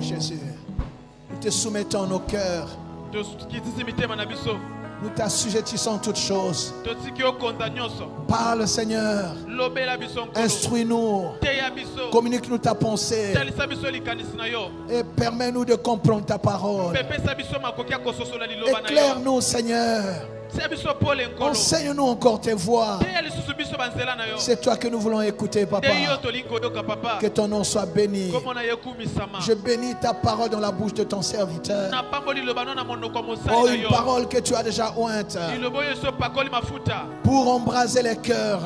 Jésus, nous te soumettons nos cœurs. Nous t'assujettissons toutes choses. Parle, Seigneur. Instruis-nous. Communique-nous ta pensée. Et permets-nous de comprendre ta parole. Éclaire-nous, Seigneur. Enseigne-nous encore tes voix. C'est toi que nous voulons écouter, Papa. Que ton nom soit béni. Je bénis ta parole dans la bouche de ton serviteur. Oh, une parole que tu as déjà ointe pour embraser les cœurs,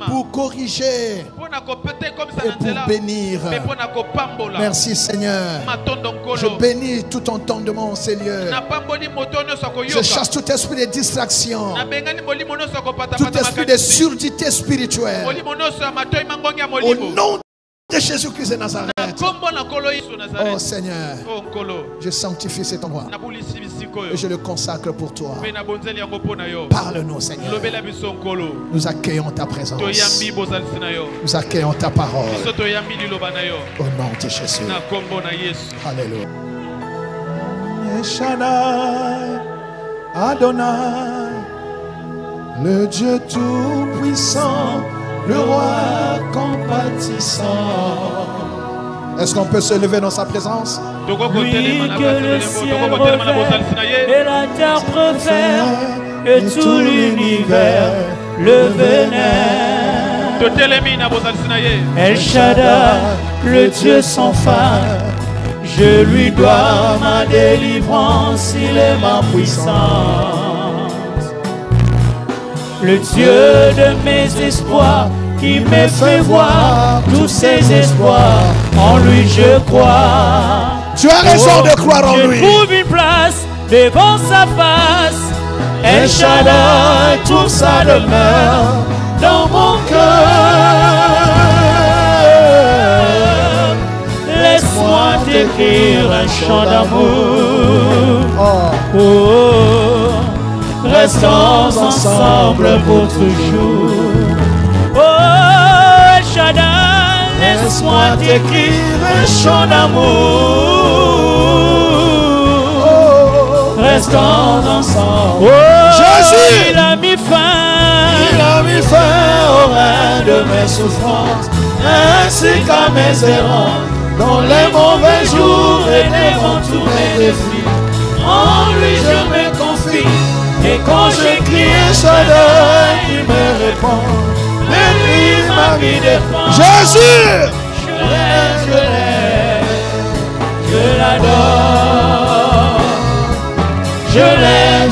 pour corriger et pour bénir. Merci, Seigneur. Je bénis tout entendement en ces lieux. Je chasse tout esprit de distraction, tout esprit de surdité spirituelle. Au nom de Jésus-Christ de Nazareth. Oh Seigneur, je sanctifie cet endroit et je le consacre pour toi. Parle-nous, Seigneur. Nous accueillons ta présence. Nous accueillons ta parole. Au nom de Jésus. Alléluia. Adonai, le Dieu tout-puissant, le roi compatissant. Est-ce qu'on peut se lever dans sa présence? Lui que le ciel revêt et la terre préfère et tout l'univers le vénère. El Shaddai, le Dieu sans fin, je lui dois ma délivrance, il est ma puissance. Le Dieu de mes espoirs qui me fait voir tous ses espoirs, en lui je crois. Tu as raison de croire en lui. Je trouve une place devant sa face. El Shaddai trouve sa demeure dans mon cœur. Laisse-moi t'écrire un chant d'amour. Oh, restons ensemble pour toujours. Oh, El Shaddai, laisse-moi t'écrire un chant d'amour. Restons ensemble. Oh, Jésus, il a mis fin au règne de mes souffrances, ainsi qu'à mes errants. Dans les mauvais jours et devant tous mes défis, en lui je me confie. Et quand je crie un Shaddai, il me répond. De lui ma vie dépend. Jésus, je l'aime, je l'adore. Je l'aime,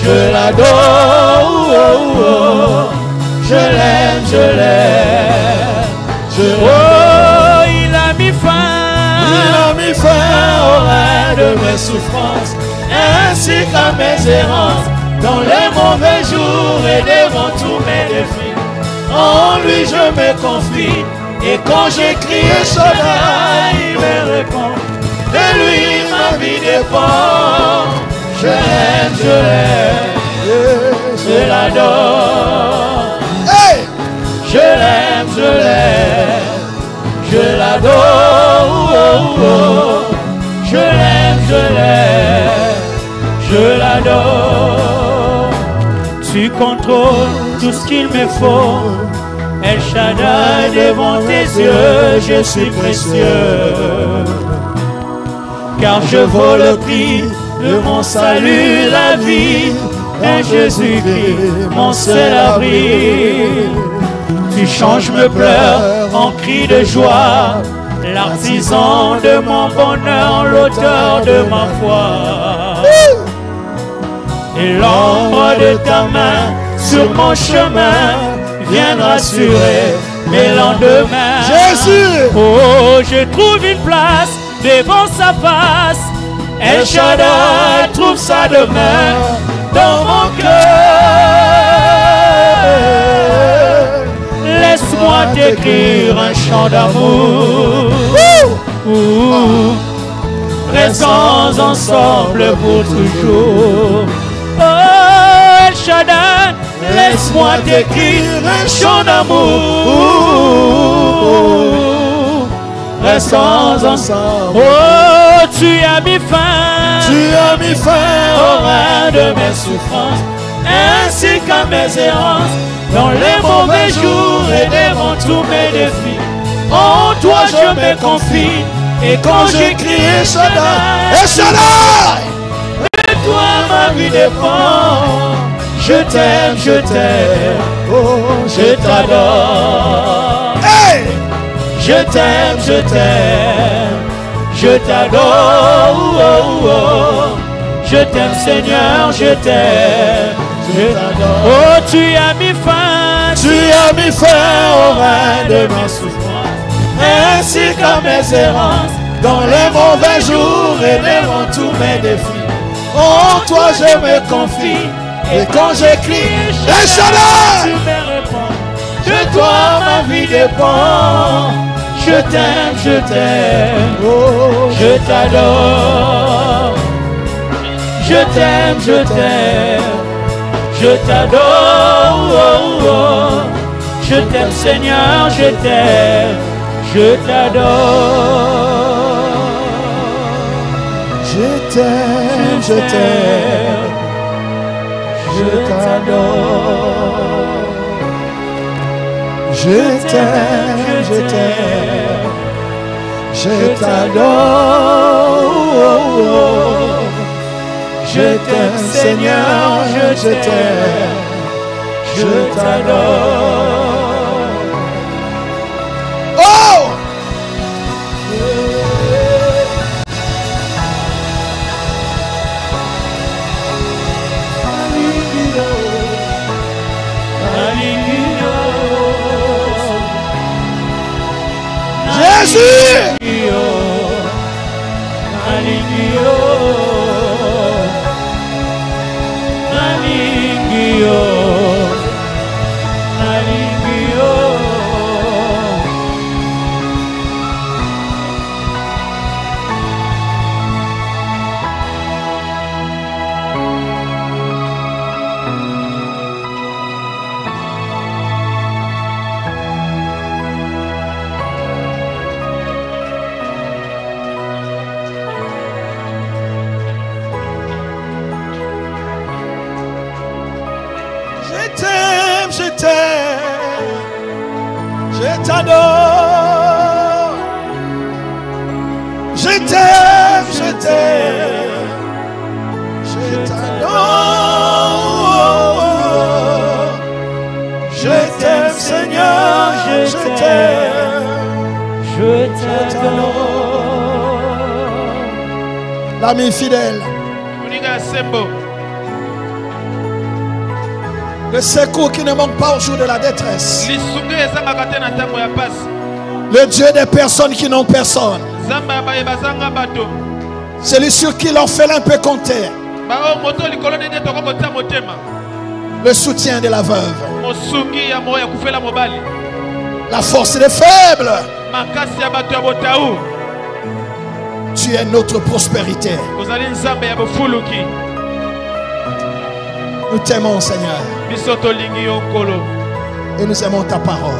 je l'adore. Je l'aime, je l'aime. Oh, il a mis fin au règne de mes souffrances, ainsi qu'à mes errances, dans les mauvais jours et devant tous mes défis. En lui je me confie, et quand j'écris un Shaddai, il me répond. De lui ma vie dépend. Je l'aime, je l'adore. hey! Je l'aime, je l'adore. Je l'aime, je l'adore. Tu contrôles tout ce qu'il me faut. El Shaddai, devant tes yeux, je suis précieux. Car je vaux le prix de mon salut, la vie en Jésus-Christ, mon seul abri. Tu changes mes pleurs en cris de joie, l'artisan de mon bonheur, l'auteur de ma foi. Et l'ombre de ta main sur mon chemin vient rassurer mes lendemains. Jésus! Oh, je trouve une place devant sa face. El Shaddai trouve sa demeure dans mon cœur. Laisse-moi t'écrire un chant d'amour. Restons ensemble pour toujours. Oh, El Shaddai, laisse-moi t'écrire un chant d'amour. restons ensemble. Oh, tu as mis fin au rein de mes souffrances, ainsi qu'à mes errances, dans les mauvais jours et devant tous mes défis. En toi je me confie, et quand j'écris Shaddai, de toi ma vie dépend. Je t'aime, oh, je t'adore. Hey! Je t'aime, je t'adore. Oh, oh, oh. Je t'aime Seigneur, je t'aime, je t'adore. Oh, tu as mis fin au rein de mes souffrances, ainsi qu'à mes errances, dans les mauvais jours et devant tous mes défis. En toi je me confie, et quand j'écris tu me réponds. De toi ma vie dépend. Je t'aime, oh, je t'adore. Je t'aime, je t'adore. Oh, oh. Je t'aime Seigneur, je t'aime, je t'adore. Je t'aime, je t'adore. Je t'aime, je t'adore. Je t'aime Seigneur, je t'aime, je t'adore. Oh! Jésus! Je t'adore. Je t'aime, je t'adore. Je t'aime Seigneur, je t'adore. L'ami fidèle, le secours qui ne manque pas au jour de la détresse. Le Dieu des personnes qui n'ont personne. Celui sur qui l'orphelin peut compter. Le soutien de la veuve. La force des faibles. Tu es notre prospérité. Nous t'aimons Seigneur. Et nous aimons ta parole.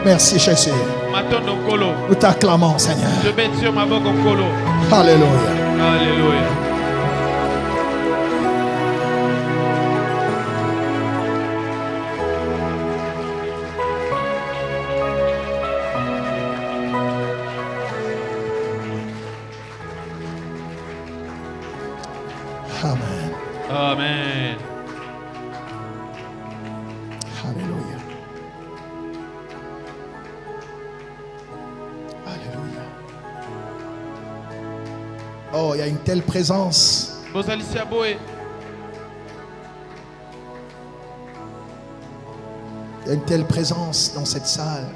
Merci Jésus. Nous t'acclamons Seigneur. Alléluia. Alléluia. Amen. Amen. Alléluia. Alléluia. Oh, il y a une telle présence. Il y a une telle présence dans cette salle.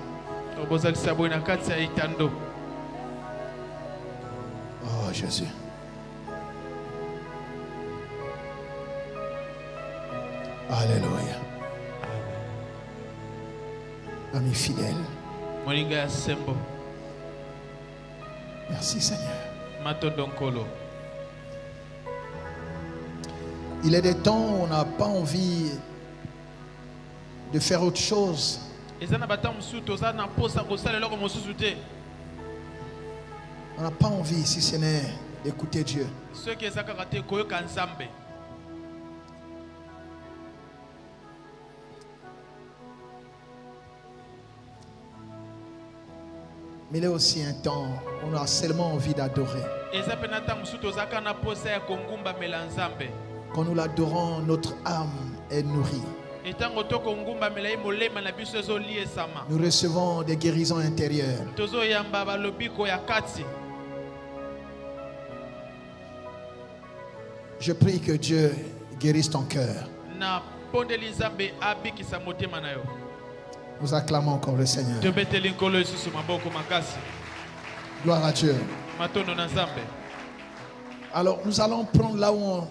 Oh Jésus. Alléluia. Ami fidèle. Merci Seigneur. Il est des temps où on n'a pas envie de faire autre chose On n'a pas envie, si ce n'est d'écouter Dieu. Mais il est aussi un temps où on a seulement envie d'adorer. Quand nous l'adorons, notre âme est nourrie. Nous recevons des guérisons intérieures. Je prie que Dieu guérisse ton cœur. Nous acclamons encore le Seigneur. Gloire à Dieu. Alors nous allons prendre là où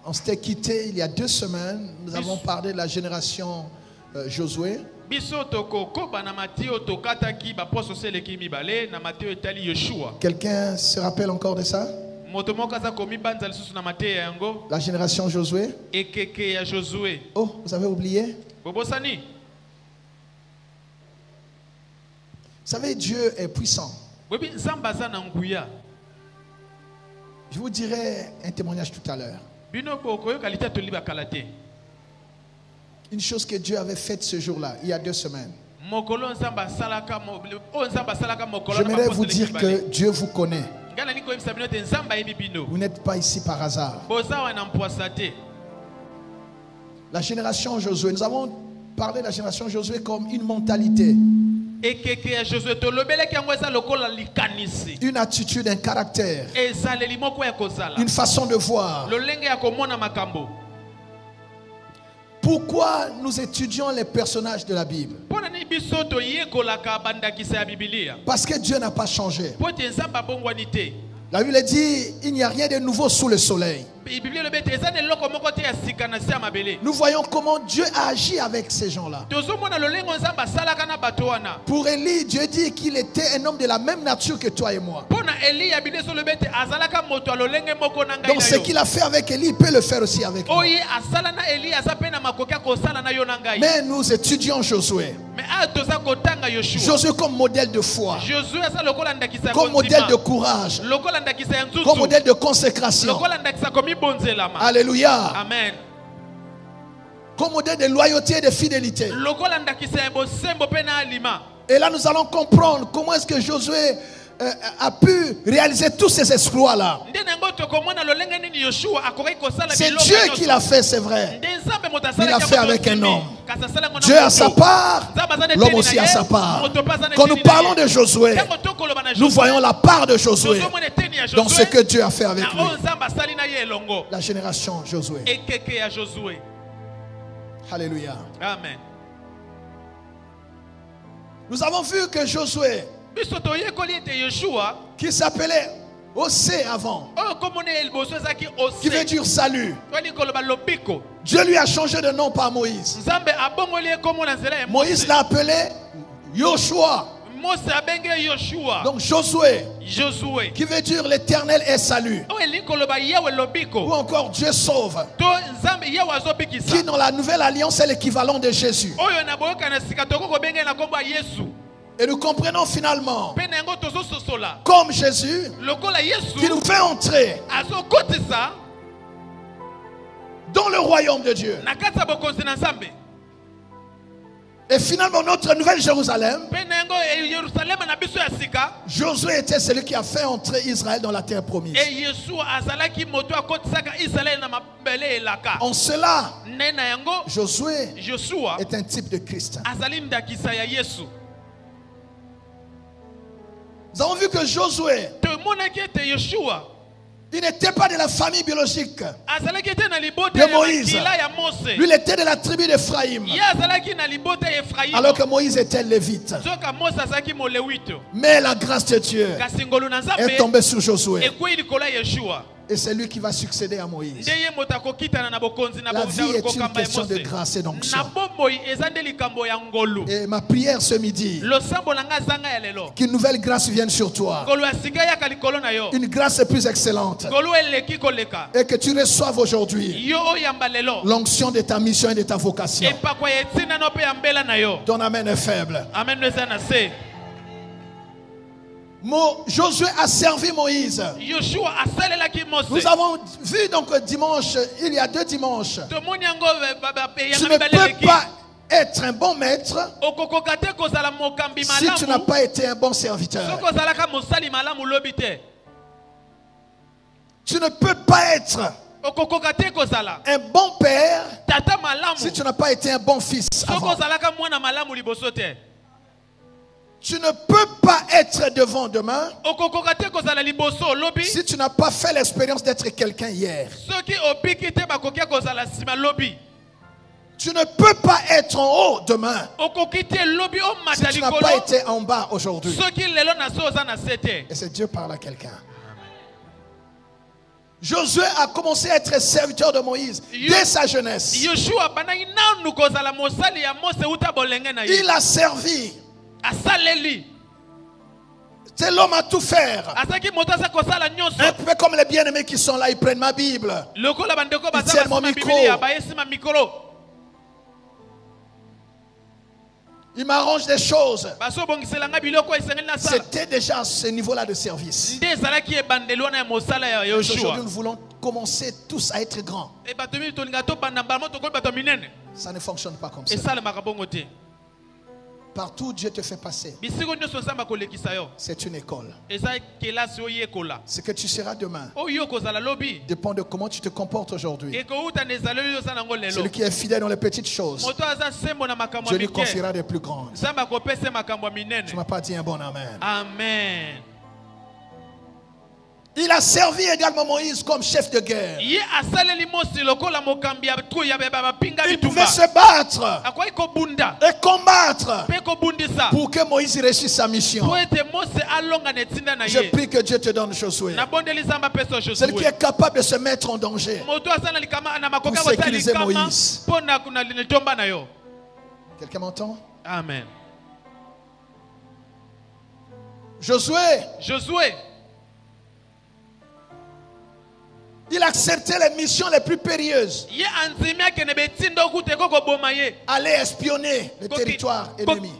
on s'était quitté il y a 2 semaines. Nous avons parlé de la génération Josué. Quelqu'un se rappelle encore de ça? La génération Josué. Oh, vous avez oublié? Vous savez, Dieu est puissant. Je vous dirai un témoignage tout à l'heure. Une chose que Dieu avait faite ce jour-là, il y a 2 semaines. J'aimerais vous dire que Dieu vous connaît. Vous n'êtes pas ici par hasard. La génération Josué, nous avons parlé de la génération Josué comme une mentalité. Une attitude, un caractère. Une façon de voir. Pourquoi nous étudions les personnages de la Bible? Parce que Dieu n'a pas changé. La Bible dit, il n'y a rien de nouveau sous le soleil. Nous voyons comment Dieu a agi avec ces gens-là. Pour Élie, Dieu dit qu'il était un homme de la même nature que toi et moi. Donc ce qu'il a fait avec Élie, il peut le faire aussi avec nous. Mais nous étudions Josué. Josué comme modèle de foi, comme modèle de courage, comme modèle de consécration. Alléluia. Amen. Comme modèle de loyauté et de fidélité. Et là nous allons comprendre comment est-ce que Josué a pu réaliser tous ces exploits-là. C'est Dieu qui l'a fait, c'est vrai. Il l'a fait avec un homme. Dieu a sa part, l'homme aussi a sa part. Quand nous parlons de Josué, nous voyons la part de Josué dans ce que Dieu a fait avec lui. La génération Josué. Alléluia. Amen. Nous avons vu que Josué, qui s'appelait Osée avant, qui veut dire salut, Dieu lui a changé de nom par Moïse. Moïse l'a appelé Yoshua. Donc Josué, qui veut dire l'Éternel est salut, ou encore Dieu sauve, qui dans la nouvelle alliance est l'équivalent de Jésus. Et nous comprenons finalement, comme Jésus, qui nous fait entrer dans le royaume de Dieu. Et finalement, notre nouvelle Jérusalem, Josué était celui qui a fait entrer Israël dans la terre promise. En cela, Josué est un type de Christ. Nous avons vu que Josué, il n'était pas de la famille biologique de Moïse. Lui, il était de la tribu d'Ephraïm. Alors que Moïse était lévite. Mais la grâce de Dieu est tombée sur Josué. Et c'est lui qui va succéder à Moïse. La vie est une question de grâce et d'onction. Et ma prière ce midi, qu'une nouvelle grâce vienne sur toi. Une grâce plus excellente. Et que tu reçoives aujourd'hui l'onction de ta mission et de ta vocation. Ton amen est faible. Josué a servi Moïse. Nous avons vu donc dimanche, il y a 2 dimanches. Tu ne peux pas être un bon maître si tu n'as pas été un bon serviteur. Tu ne peux pas être un bon père si tu n'as pas été un bon fils avant. Tu ne peux pas être devant demain si tu n'as pas fait l'expérience d'être quelqu'un hier. Tu ne peux pas être en haut demain si tu n'as pas été en bas aujourd'hui. Et c'est Dieu parle à quelqu'un. Josué a commencé à être serviteur de Moïse dès sa jeunesse. Il a servi. C'est l'homme à tout faire. Un peu comme les bien-aimés qui sont là, ils prennent ma Bible. Ils tiennent mon micro. Il m'arrange des choses. C'était déjà à ce niveau-là de service. Aujourd'hui, nous voulons commencer tous à être grands. Ça ne fonctionne pas comme ça. Partout Dieu te fait passer, c'est une école. Ce que tu seras demain dépend de comment tu te comportes aujourd'hui. Celui qui est fidèle dans les petites choses, Dieu lui confiera des plus grandes. Tu ne m'as pas dit un bon amen. Amen. Il a servi également Moïse comme chef de guerre. Il pouvait se battre et combattre pour que Moïse réussisse sa mission. Je prie que Dieu te donne Josué, celui qui est capable de se mettre en danger pour sécuriser Moïse. Quelqu'un m'entend? Amen. Josué. Il acceptait les missions les plus périlleuses. Aller espionner le territoire ennemi.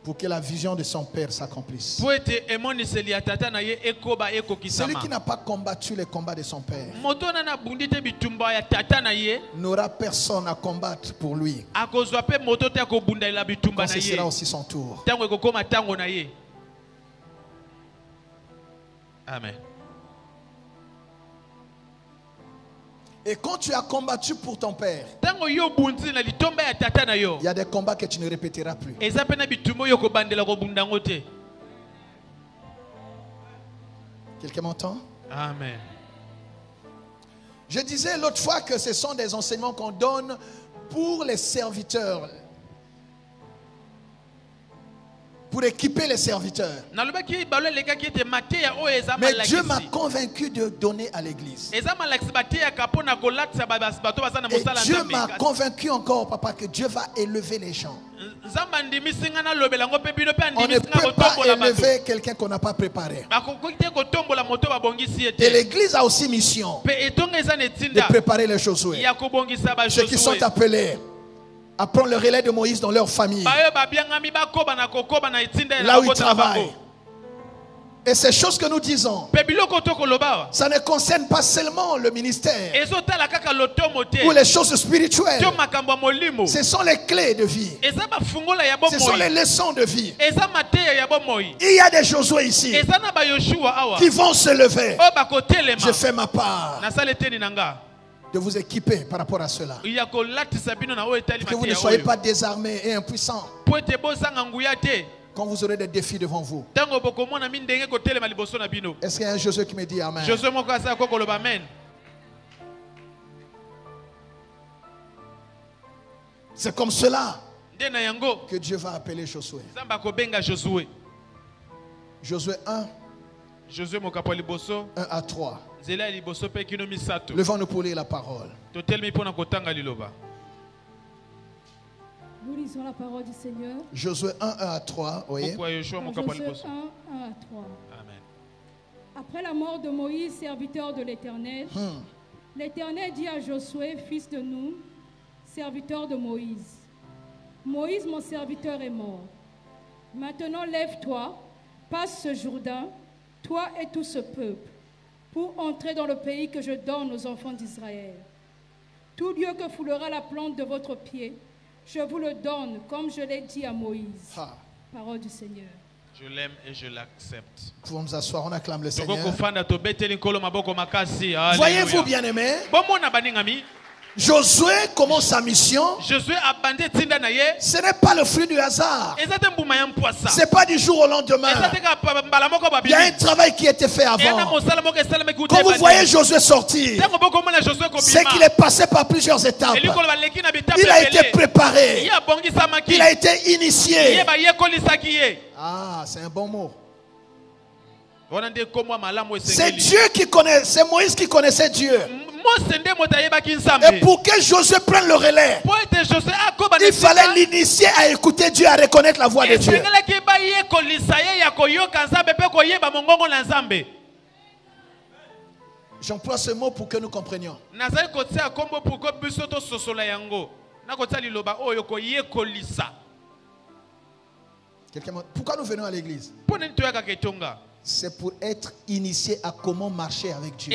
Pour que la vision de son père s'accomplisse. Celui qui n'a pas combattu les combats de son père n'aura personne à combattre pour lui quand ce sera aussi son tour. Amen. Et quand tu as combattu pour ton père, il y a des combats que tu ne répéteras plus. Quelqu'un m'entend? Amen. Je disais l'autre fois que ce sont des enseignements qu'on donne pour les serviteurs, pour équiper les serviteurs. Mais Dieu m'a convaincu de donner à l'église. Et Dieu m'a convaincu encore, papa, que Dieu va élever les gens. On ne peut pas élever quelqu'un qu'on n'a pas préparé. Et l'église a aussi mission de préparer les Josué, ceux qui sont appelés à prendre le relais de Moïse dans leur famille, là où ils travaillent. Et ces choses que nous disons, ça ne concerne pas seulement le ministère ou les choses spirituelles. Ce sont les clés de vie. Ce sont les leçons de vie. Il y a des Josué ici qui vont se lever. Je fais ma part de vous équiper par rapport à cela. Que vous ne soyez pas désarmés et impuissants quand vous aurez des défis devant vous. Est-ce qu'il y a un Josué qui me dit Amen? C'est comme cela que Dieu va appeler Josué. Josué 1, 1 à 3. Levons-nous pour lire la parole. Nous lisons la parole du Seigneur. Josué 1, 1 à 3. Voyez? Josué 1, 1 à 3. Amen. Après la mort de Moïse, serviteur de l'Éternel, l'Éternel dit à Josué, fils de Nun, serviteur de Moïse: Moïse, mon serviteur, est mort. Maintenant, lève-toi, passe ce Jourdain, toi et tout ce peuple, pour entrer dans le pays que je donne aux enfants d'Israël. Tout lieu que foulera la plante de votre pied, je vous le donne, comme je l'ai dit à Moïse. Parole du Seigneur. Je l'aime et je l'accepte. Nous pouvons nous asseoir, on acclame le Seigneur. Voyez-vous, bien-aimés, Josué commence sa mission. Ce n'est pas le fruit du hasard. Ce n'est pas du jour au lendemain. Il y a un travail qui a été fait avant. Quand vous voyez Josué sortir, c'est qu'il est passé par plusieurs étapes. Il a été préparé. Il a été initié. Ah, c'est un bon mot. C'est Dieu qui connaît, c'est Moïse qui connaissait Dieu. Et pour que Josué prenne le relais, il fallait l'initier à écouter Dieu, à reconnaître la voix de Dieu. J'emploie ce mot pour que nous comprenions. Pourquoi nous venons à l'église? C'est pour être initié à comment marcher avec Dieu.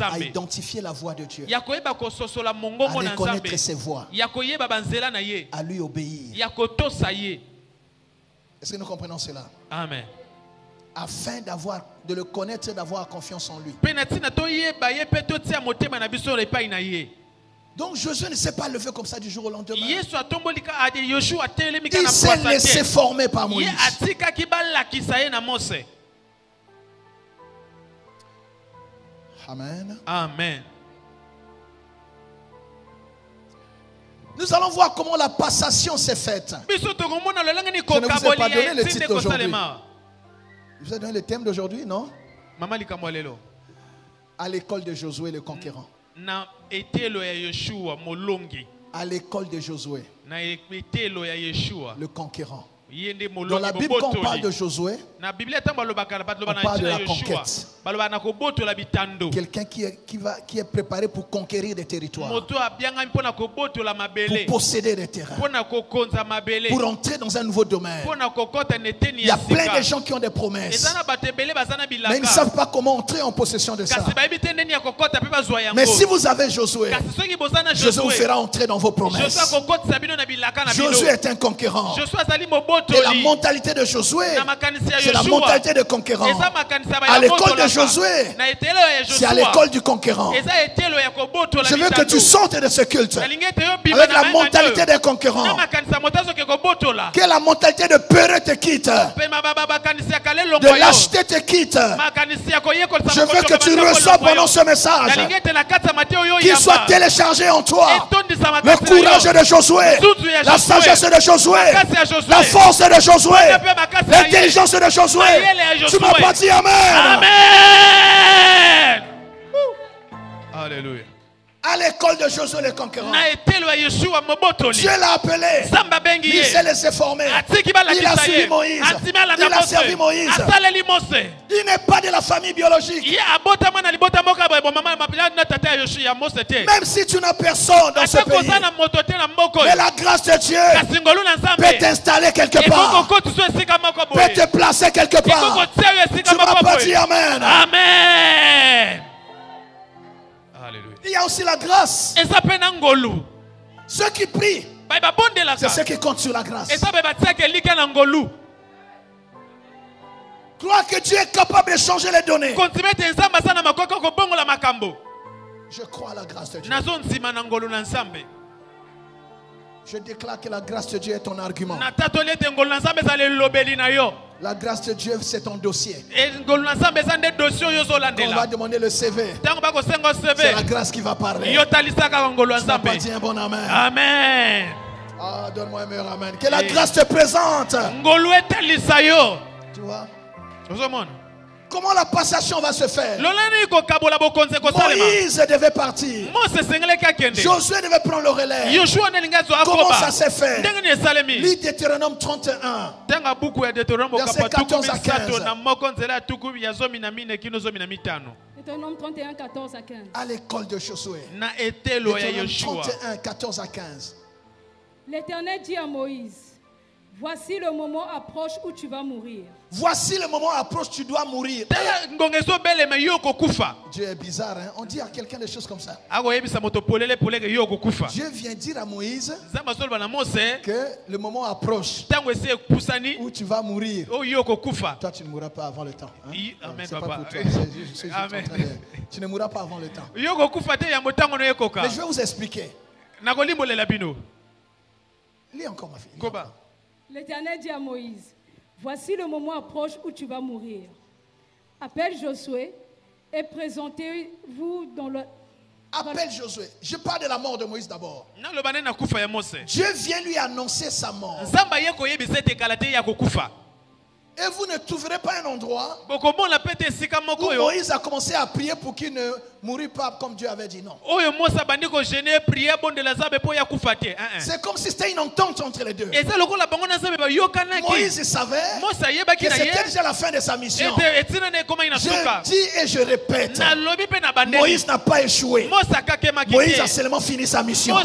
À identifier la voix de Dieu. À reconnaître ses voix. À lui obéir. Est-ce que nous comprenons cela? Amen. Afin de le connaître et d'avoir confiance en lui. Donc Josué ne s'est pas levé comme ça du jour au lendemain. Il s'est laissé former par Moïse. Amen. Amen. Nous allons voir comment la passation s'est faite. Je ne vous ai pas donné le titre d'aujourd'hui. Je vous ai donné le thème d'aujourd'hui, non? À l'école de Josué le conquérant. À l'école de Josué le conquérant. Dans la Bible, quand on parle de Josué, on parle de la conquête. Quelqu'un qui est préparé pour conquérir des territoires, pour posséder des terrains, pour entrer dans un nouveau domaine. Il y a plein de gens qui ont des promesses, mais ils ne savent pas comment entrer en possession de ça. Mais si vous avez Josué, Josué vous fera entrer dans vos promesses. Josué est un conquérant. Et la mentalité de Josué, c'est la mentalité de conquérant. À l'école de Josué, c'est à l'école du conquérant. Je veux que tu sortes de ce culte avec la mentalité des conquérants. Que la mentalité de peur te quitte, de lâcheté te quitte. Je veux que tu reçois pendant ce message, qu'il soit téléchargé en toi le courage de Josué, la sagesse de Josué, la force de Josué, l'intelligence de Josué. Tu m'as pas dit amen. Amen. Alléluia. À l'école de Josué le conquérant, Dieu l'a appelé. Il s'est laissé former. Il a suivi Moïse. Il a servi Moïse. Il n'est pas de la famille biologique. Même si tu n'as personne dans ce pays, mais la grâce de Dieu peut t'installer quelque part, peut te placer quelque part. Tu m'as pas dit amen. Amen. Il y a aussi la grâce. Ceux qui prient, c'est ceux qui comptent sur la grâce. Crois que Dieu est capable de changer les données. Je crois à la grâce de Dieu. Je déclare que la grâce de Dieu est ton argument. La grâce de Dieu, c'est ton dossier. Quand on va demander le CV, c'est la grâce qui va parler. Tu n'as pas dit un bon amen. Amen. Ah, donne-moi un meilleur amen. Que la grâce te présente. Tu vois? Comment la passation va se faire? Moïse devait partir. Josué devait prendre le relais. Comment ça s'est fait? Lis Deutéronome 31, verset 14 à 15. Deutéronome 31, 14 à 15. À l'école de Josué. Deutéronome 31, 14 à 15. L'Éternel dit à Moïse, voici le moment approche où tu vas mourir. Voici le moment approche, tu dois mourir. Dieu est bizarre, hein? On dit à quelqu'un des choses comme ça. Dieu vient dire à Moïse que le moment approche où tu vas mourir. Toi, tu ne mourras pas avant le temps. Hein? Amen, c'est pas pour toi. Amen. Tu ne mourras pas avant le temps. Mais je vais vous expliquer. Lis encore, ma fille. L'Éternel dit à Moïse, voici le moment approche où tu vas mourir. Appelle Josué et présentez-vous dans le... Appelle Josué. Je parle de la mort de Moïse d'abord. Dieu vient lui annoncer sa mort. Et vous ne trouverez pas un endroit où Moïse a commencé à prier pour qu'il ne mourût pas comme Dieu avait dit. Non. C'est comme si c'était une entente entre les deux. Moïse savait que c'était déjà la fin de sa mission. Je dis et je répète, Moïse n'a pas échoué. Moïse a seulement fini sa mission.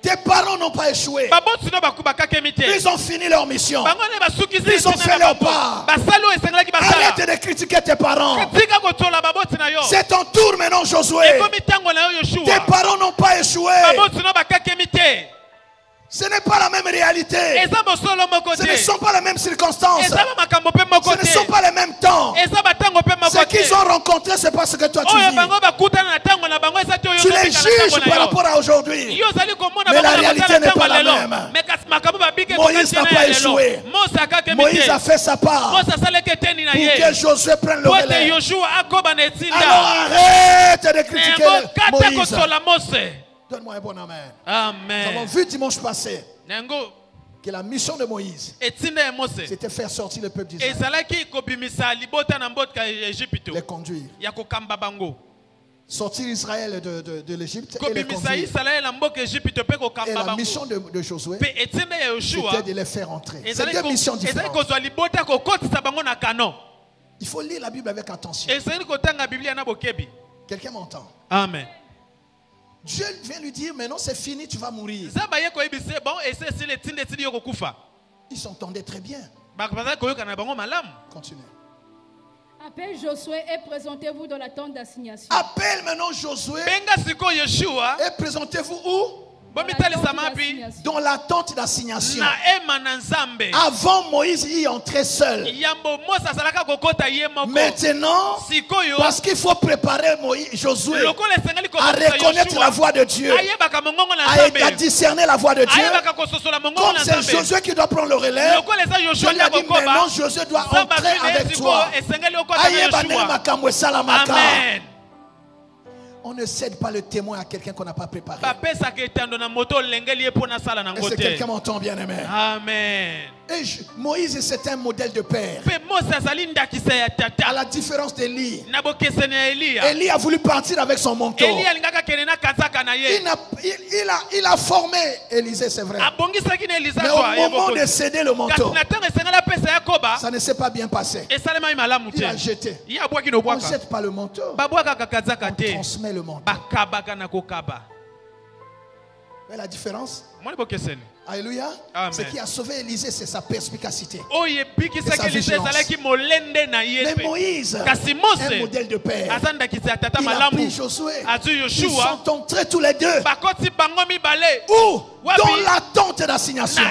Tes parents n'ont pas échoué. Ils ont fini leur mission. Ils ont fait leur part. Arrête de critiquer tes parents. C'est ton tour maintenant, Josué. Tes parents n'ont pas échoué. Ce n'est pas la même réalité. Ce ne sont pas les mêmes circonstances. Ce ne sont pas les mêmes temps. Ce qu'ils ont rencontré, c'est pas ce que toi tu vis. Tu les juges par rapport à aujourd'hui. Mais la réalité n'est pas la même. Moïse n'a pas échoué. Moïse a fait sa part pour que Josué prenne le relais. Alors arrête de critiquer Moïse. Donne-moi un bon amen. Amen. Nous avons vu dimanche passé que la mission de Moïse, c'était faire sortir le peuple d'Israël. Les conduire. Sortir Israël de l'Égypte et les conduire. Et la mission de Josué, c'était de les faire entrer. C'est deux missions différentes. Il faut lire la Bible avec attention. Quelqu'un m'entend? Amen. Dieu vient lui dire, maintenant c'est fini, tu vas mourir. Ils s'entendaient très bien. Continue. Appelle Josué et présentez-vous dans la tente d'assignation. Appelle maintenant Josué et présentez-vous où? Dans la tente d'assignation. Avant, Moïse y entrait seul. Maintenant, parce qu'il faut préparer Josué à reconnaître la voix de Dieu, à discerner la voix de Dieu. Comme c'est Josué qui doit prendre le relais, je lui ai dit maintenant Josué doit entrer avec toi. Amen. On ne cède pas le témoin à quelqu'un qu'on n'a pas préparé. Est-ce que quelqu'un m'entend bien aimé? Amen. Et Moïse c'est un modèle de père. À la différence d'Élie. Élie a voulu partir avec son manteau. Il a formé Élisée, c'est vrai. Mais au moment de céder le manteau, ça ne s'est pas bien passé. Il a jeté. On ne jette pas le manteau. On transmet le manteau. Vous voyez la différence? Alléluia. Ce qui a sauvé Élisée, c'est sa perspicacité. Et sa vigilance. Mais Moïse, un modèle de père, il a pris Josué. Ils sont entrés tous les deux. Où? Dans la tente d'assignation.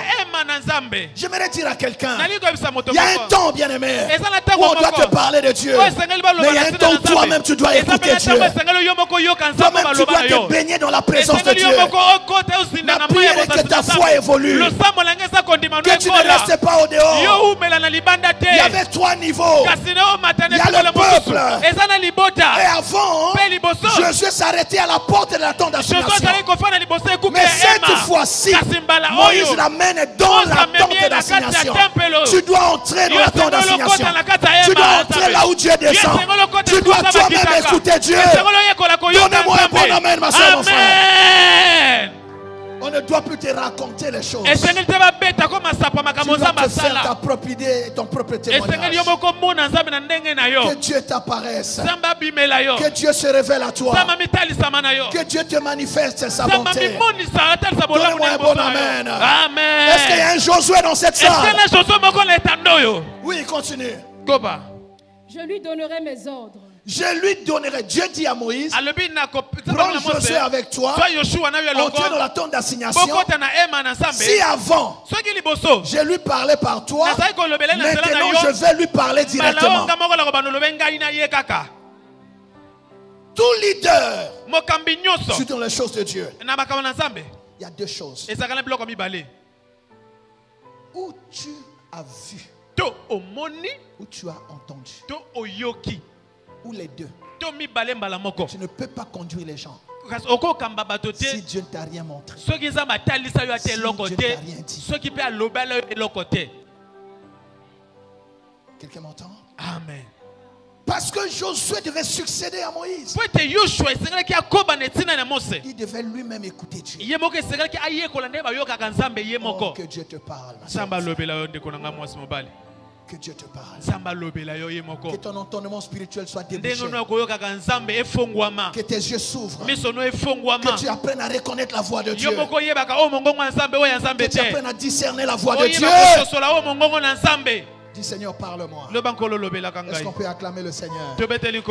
J'aimerais dire à quelqu'un, il y a un temps, bien aimé, où on doit te parler de Dieu. Mais il y a un temps où toi-même tu dois écouter Dieu. Toi-même tu dois te baigner dans la présence de Dieu. Ma prière est que ta foi évolue. Que tu ne restes pas au dehors. Il y avait 3 niveaux. Il y a le peuple. Et avant, Josué s'arrêtait à la porte de la tente d'assignation. Mais cette fois-ci, Moïse l'amène dans la tente d'assignation. Tu dois entrer dans la tente d'assignation. Tu dois entrer là où Dieu descend. Tu dois toi-même écouter Dieu. Donnez-moi un bon amen, ma soeur, mon frère. On ne dois plus te raconter les choses. Tu vas te faire ta propre idée et ton propre témoignage. Que Dieu t'apparaisse. Que Dieu se révèle à toi. Que Dieu te manifeste sa bonté. Donnez-moi un bon amen. Est-ce qu'il y a un Josué dans cette salle? Oui, continue. Je lui donnerai mes ordres. Je lui donnerai. Dieu dit à Moïse, prends Josué avec toi, entrez dans la tente d'assignation. Si avant, je lui parlais par toi, maintenant je vais lui parler directement. Tout leader, c'est dans les choses de Dieu. Il y a deux choses. Où tu as vu, où tu as entendu, ou les deux. Tu ne peux pas conduire les gens si Dieu ne t'a rien montré. Si Dieu ne t'a rien dit. Quelqu'un m'entend? Amen. Parce que Josué devait succéder à Moïse. Il devait lui-même écouter Dieu. Oh, que Dieu te parle. Que Dieu te parle. Que ton entendement spirituel soit débouché. Que tes yeux s'ouvrent. Que tu apprennes à reconnaître la voix de Dieu. Que tu apprennes à discerner la voix de Dieu. Dis Seigneur, parle-moi. Est-ce qu'on peut acclamer le Seigneur? Continue.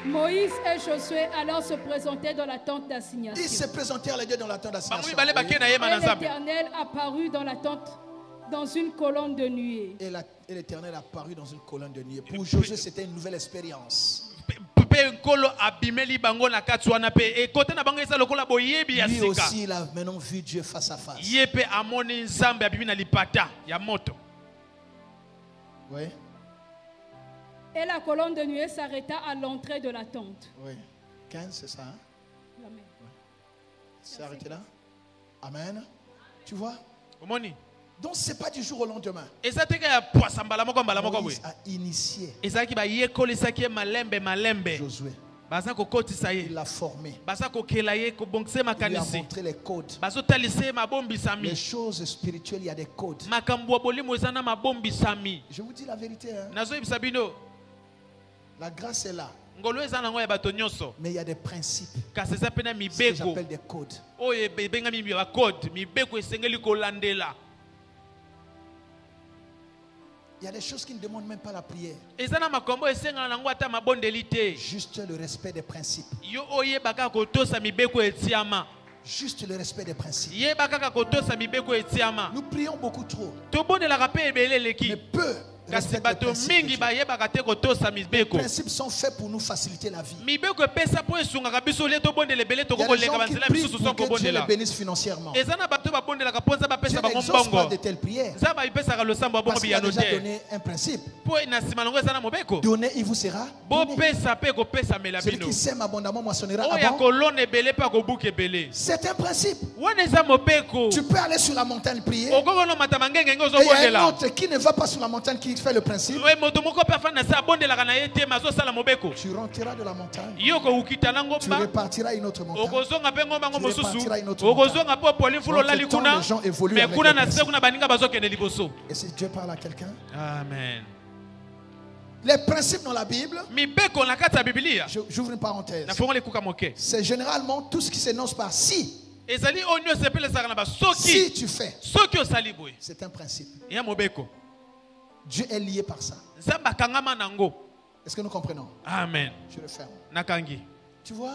Moïse et Josué alors se présentaient dans la tente d'assignation. Ils se présentèrent les deux dans la tente d'assignation. Et l'Éternel apparut dans la tente dans une colonne de nuée. Et l'Éternel apparut dans une colonne de nuée. Pour Josué, c'était une nouvelle expérience. Lui aussi, il a maintenant vu Dieu face à face. Oui. Et la colonne de nuée s'arrêta à l'entrée de la tente. Oui. 15, c'est ça. Hein? Amen. C'est arrêté là. Amen. Tu vois? Donc ce n'est pas du jour au lendemain. Moïse a initié Josué. Il l'a formé. Il lui a montré les codes. Les choses spirituelles, il y a des codes. Je vous dis la vérité. Hein? La grâce est là. Mais il y a des principes. Ce que j'appelle des codes. Il y a des choses qui ne demandent même pas la prière. Juste le respect des principes. Juste le respect des principes. Nous prions beaucoup trop. Mais peu respectent les principes. Les principes sont faits pour nous faciliter la vie. Il y a des gens qui prient pour que Dieu les bénisse financièrement. Dieu n'exauce pas de telles prières. Parce qu'il a déjà donné un principe. Donner, il vous sera donné. Celui qui sème abondamment moissonnera abondamment. C'est un principe. Tu peux aller sur la montagne prier. Et il y a un autre qui ne va pas sur la montagne qui fait le principe. Tu rentreras de la montagne. Tu repartiras une autre montagne. Tu repartiras une autre montagne. Donc, les gens évoluent avec les principes. Et si Dieu parle à quelqu'un? Amen. Les principes dans la Bible, j'ouvre une parenthèse, c'est généralement tout ce qui s'énonce par si. Si tu fais, c'est un principe. Dieu est lié par ça. Est-ce que nous comprenons? Amen. Je le ferme. Tu vois?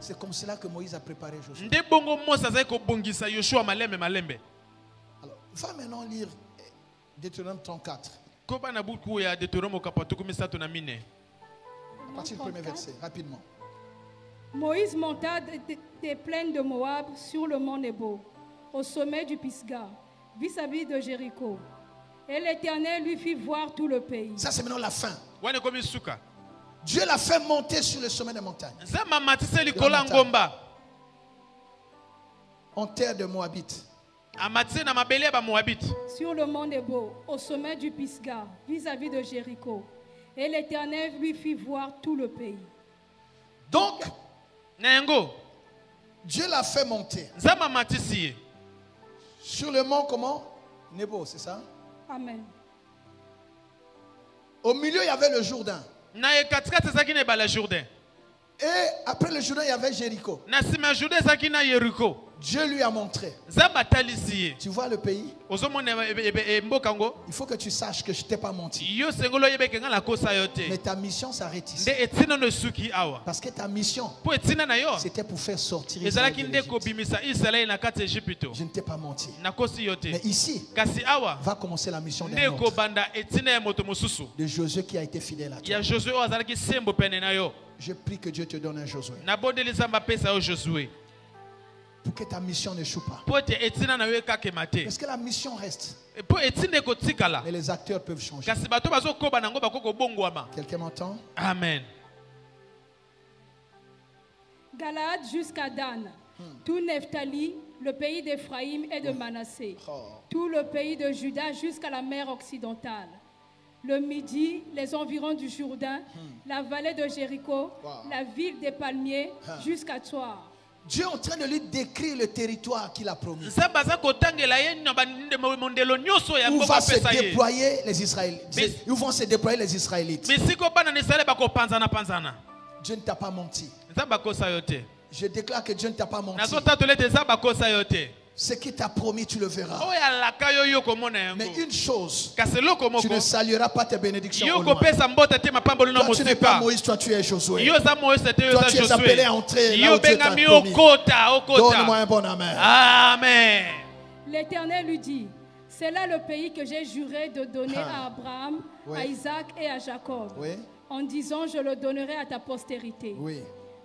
C'est comme cela que Moïse a préparé Josué. Alors, va maintenant lire Deutéronome 34. À partir du premier verset, rapidement. Moïse monta des plaines de Moab sur le mont Nebo, au sommet du Pisga, vis-à-vis de Jéricho. Et l'Éternel lui fit voir tout le pays. Ça, c'est maintenant la fin. Dieu l'a fait monter sur le sommet des montagnes. En terre de Moabite. Sur le mont Nebo, au sommet du Pisga, vis-à-vis de Jéricho. Et l'Éternel lui fit voir tout le pays. Donc, Dieu l'a fait monter. Sur le mont comment? Nebo, c'est ça? Amen. Au milieu, il y avait le Jourdain. Et après le Jourdain, il y avait Jéricho. Dieu lui a montré. Tu vois le pays? Il faut que tu saches que je ne t'ai pas menti. Mais ta mission s'arrête ici. Parce que ta mission, c'était pour faire sortir Israël de l'Égypte. Je ne t'ai pas menti. Mais ici, va commencer la mission d'un autre. De Josué qui a été fidèle à toi. Je prie que Dieu te donne un Josué. Pour que ta mission n'échoue pas. Parce que la mission reste. Mais les acteurs peuvent changer. Quelqu'un m'entend? Amen. Galaad jusqu'à Dan, tout Nephtali, le pays d'Éphraïm et de Manassé, tout le pays de Juda jusqu'à la mer occidentale, le Midi, les environs du Jourdain, la vallée de Jéricho, la ville des palmiers, jusqu'à Tsoar. Dieu est en train de lui décrire le territoire qu'il a promis. Où va se déployer les Israélites. Où vont se déployer les Israélites. Dieu ne t'a pas menti. Je déclare que Dieu ne t'a pas menti. Ce qu'il t'a promis, tu le verras. Mais une chose, tu ne salueras pas tes bénédictions au loin. Toi, tu n'es pas Moïse, toi, tu es Josué. Toi, tu es appelé à entrer là où Dieu t'a promis. Donne-moi un bon amen. Amen. L'Éternel lui dit, c'est là le pays que j'ai juré de donner à Abraham, à Isaac et à Jacob. En disant, je le donnerai à ta postérité.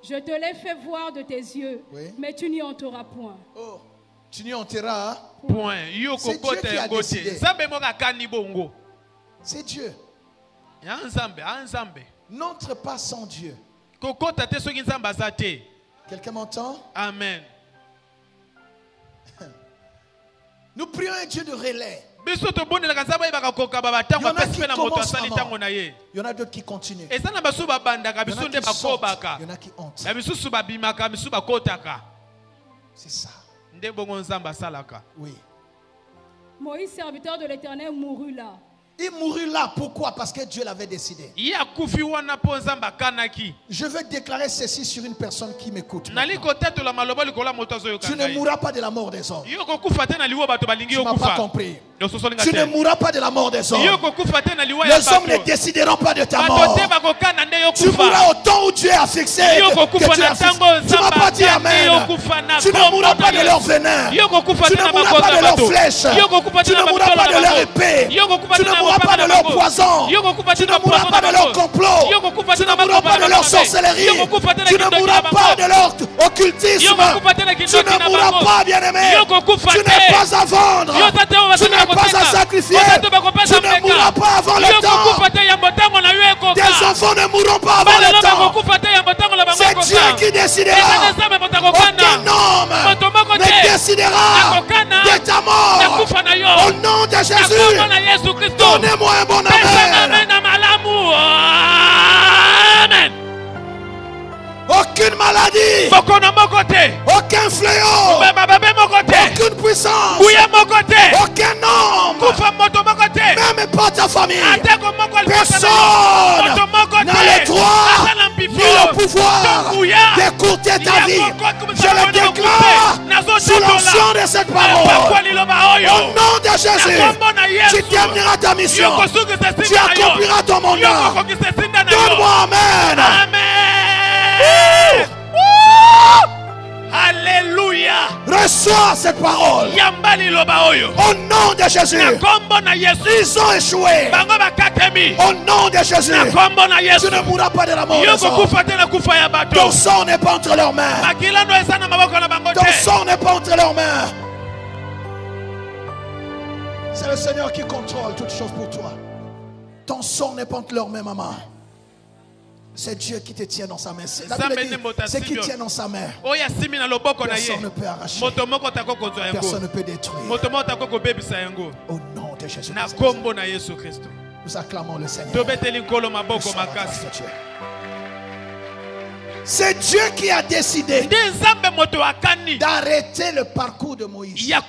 Je te l'ai fait voir de tes yeux, mais tu n'y entreras point. Tu n'y entreras. Point. C'est Dieu qui a décidé. C'est Dieu. N'entre pas sans Dieu. Quelqu'un m'entend? Amen. Nous prions un Dieu de relais. Il y en a d'autres qui continuent. Il y en a qui sortent. Il y en a qui entrent. C'est ça. Oui. Moïse, serviteur de l'Éternel, mourut là. Il mourut là. Pourquoi? Parce que Dieu l'avait décidé. Je veux déclarer ceci sur une personne qui m'écoute. Tu ne mourras pas de la mort des hommes. Tu ne m'as pas compris. Tu ne mourras pas de la mort des hommes. Les hommes ne décideront pas de ta mort. Tu mourras au temps où Dieu a fixé. Tu ne m'as pas dit amen. Tu ne mourras pas de leur venin. Tu ne mourras pas de leurs flèches. Tu ne mourras pas de leur épée. Tu ne mourras pas de leur poison. Tu ne mourras pas de leur complot. Tu ne mourras pas de leur sorcellerie. Tu ne mourras pas de leur occultisme. Tu ne mourras pas, bien-aimé. Tu n'es pas à vendre. Tu n'es pas à sacrifier. Tu ne mourras pas avant le temps. Tes enfants ne mourront pas avant le temps. C'est Dieu qui décidera. Aucun homme ne décidera de ta mort. Au nom de Jésus, donnez-moi un bon amen. Aucune maladie, aucun fléau, aucune puissance, aucun homme, même pas ta famille, personne n'a le droit ni le pouvoir d'écouter ta vie. Je le déclare sous l'onction de cette parole. Au nom de Jésus, tu termineras ta mission, tu accompliras ton mandat. Donne-moi amen. Alléluia. Reçois cette parole. Au nom de Jésus. Ils ont échoué. Au nom de Jésus. Tu ne mourras pas de la mort des hommes. Ton sang n'est pas entre leurs mains. Ton sang n'est pas entre leurs mains. C'est le Seigneur qui contrôle toutes choses pour toi. Ton sang n'est pas entre leurs mains, maman. C'est Dieu qui te tient dans sa main. C'est qui tient dans sa main. Personne ne peut arracher. Personne ne peut détruire. Au nom de Jésus. Nous acclamons le Seigneur. C'est Dieu qui a décidé d'arrêter le parcours de Moïse. Il a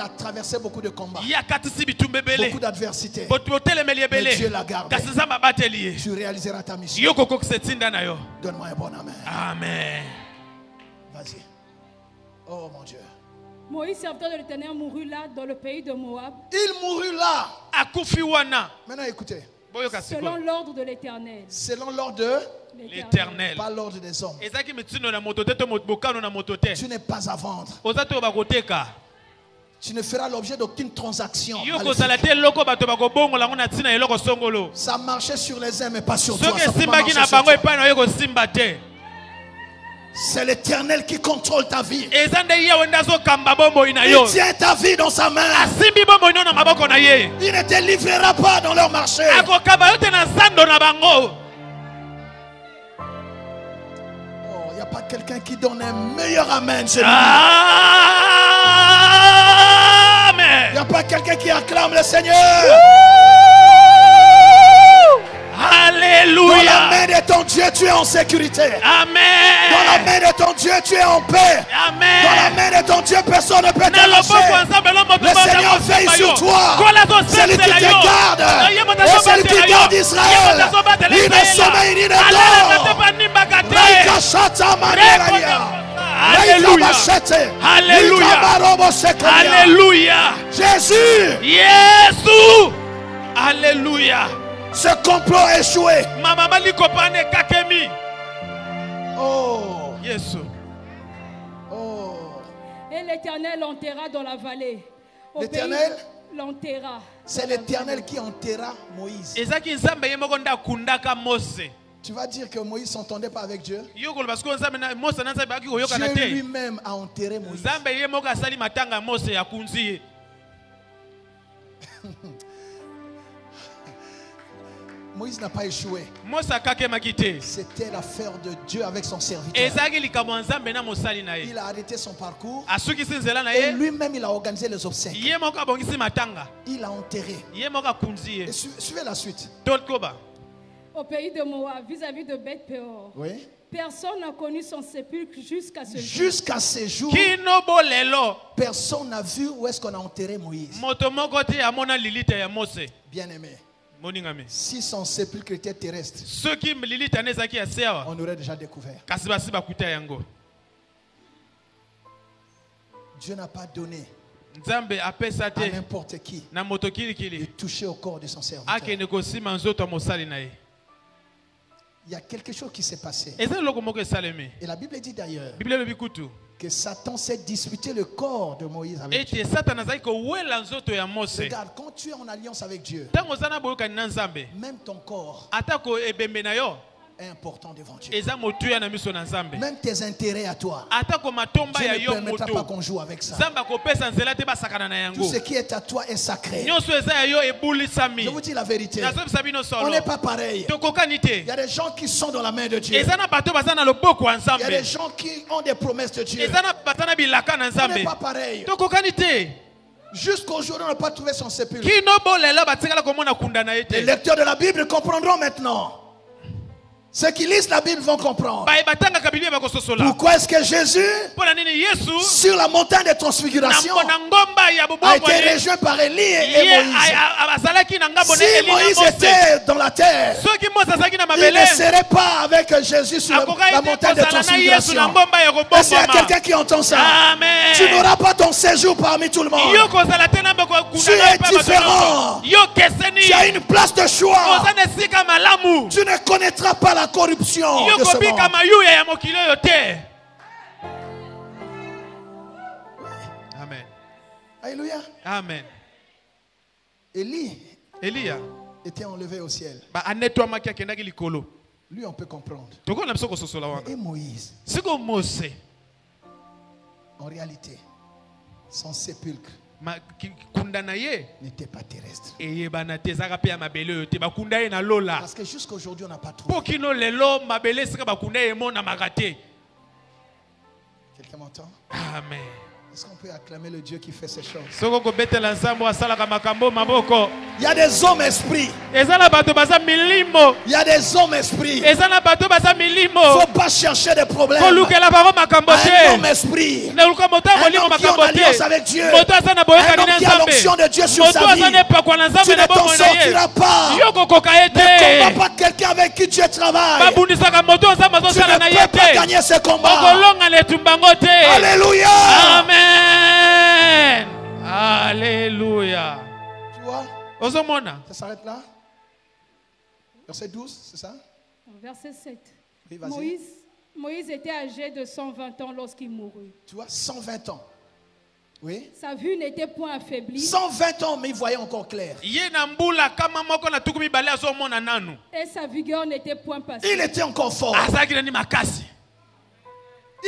traversé beaucoup de combats, beaucoup d'adversités. Mais Dieu l'a gardé. Tu réaliseras ta mission. Donne-moi un bon amen. Amen. Vas-y. Oh mon Dieu. Moïse, serviteur de l'Éternel, mourut là dans le pays de Moab. Il mourut là. Maintenant écoutez. Selon l'ordre de l'Éternel. Selon l'ordre de l'Éternel. Pas l'ordre des hommes. Tu n'es pas à vendre. Tu ne feras l'objet d'aucune transaction. Ça marchait sur les uns mais pas sur toi. C'est l'Éternel qui contrôle ta vie. Il tient ta vie dans sa main. Il ne te livrera pas dans leur marché. Oh, il n'y a pas quelqu'un qui donne un meilleur amen chez lui. Il n'y a pas quelqu'un qui acclame le Seigneur. Alléluia. Dans la main de ton Dieu, tu es en sécurité. Amen. Dans la main de ton Dieu, tu es en paix. Amen. Dans la main de ton Dieu, personne ne peut t'arracher. Le Seigneur veille sur toi. C'est lui qui te garde. Et c'est lui qui garde Israël. Il ne sommeille ni ne dort. Alléluia. Alléluia. Alléluia. Jésus. Jésus. Alléluia. Ce complot a échoué. Oh. Yes. Oh. Et l'Éternel l'enterra dans la vallée. L'Éternel l'enterra. C'est l'Éternel qui enterra Moïse. Tu vas dire que Moïse ne s'entendait pas avec Dieu. Dieu lui-même a enterré Moïse. Moïse n'a pas échoué. C'était l'affaire de Dieu avec son serviteur. Il a arrêté son parcours. Et lui-même il a organisé les obsèques. Il a enterré. Et suivez la suite. Au pays de Moab, vis-à-vis de Beth-Péor. Oui. Personne n'a connu son sépulcre jusqu'à ce jour. Jusqu'à ce jour, personne n'a vu où est-ce qu'on a enterré Moïse. Bien aimé. Si son sépulcre était terrestre, on aurait déjà découvert. Dieu n'a pas donné à n'importe qui de toucher au corps de son serviteur. Il y a quelque chose qui s'est passé. Et la Bible dit d'ailleurs que Satan s'est disputé le corps de Moïse avec Dieu. Regarde, quand tu es en alliance avec Dieu, même ton corps est important devant Dieu. Même tes intérêts à toi, Dieu ne permettra pas qu'on joue avec ça. Tout ce qui est à toi est sacré. Je vous dis la vérité, on n'est pas pareil. Il y a des gens qui sont dans la main de Dieu. Il y a des gens qui ont des promesses de Dieu. On n'est pas pareil. Jusqu'aujourd'hui, on n'a pas trouvé son sépulcre. Les lecteurs de la Bible comprendront maintenant. Ceux qui lisent la Bible vont comprendre. Pourquoi est-ce que Jésus, sur la montagne de transfiguration, a été rejoint par Élie et Moïse? Si Moïse était dans la terre, il ne serait pas avec Jésus sur la montagne de transfiguration. Est-ce qu'il y a quelqu'un qui entend ça? Tu n'auras pas ton séjour parmi tout le monde. Tu es différent. Tu as une place de choix. Tu ne connaîtras pas la corruption de ce monde. Amen. Alléluia. Amen. Élie était enlevé au ciel. Lui, on peut comprendre. Et Moïse, en réalité, son sépulcre n'était pas terrestre. Parce que jusqu'à aujourd'hui on n'a pas trouvé. Quelqu'un m'entend? Amen. Est-ce qu'on peut acclamer le Dieu qui fait ces choses? Il y a des hommes esprits. Il y a des hommes esprits. Il ne faut pas chercher des problèmes. Un homme esprit. Un homme qui est en alliance avec Dieu. Un homme qui a l'onction de Dieu sur sa vie. Tu ne t'en sortiras pas. Ne combat pas quelqu'un avec qui Dieu travaille. Tu ne peux pas gagner ce combat. Alléluia. Amen. Alléluia. Tu vois? Ça s'arrête là. Verset 12, c'est ça? Verset 7. Oui, Moïse était âgé de 120 ans lorsqu'il mourut. Tu vois, 120 ans. Oui. Sa vue n'était point affaiblie. 120 ans, mais il voyait encore clair. Et sa vigueur n'était point passée. Il était encore fort.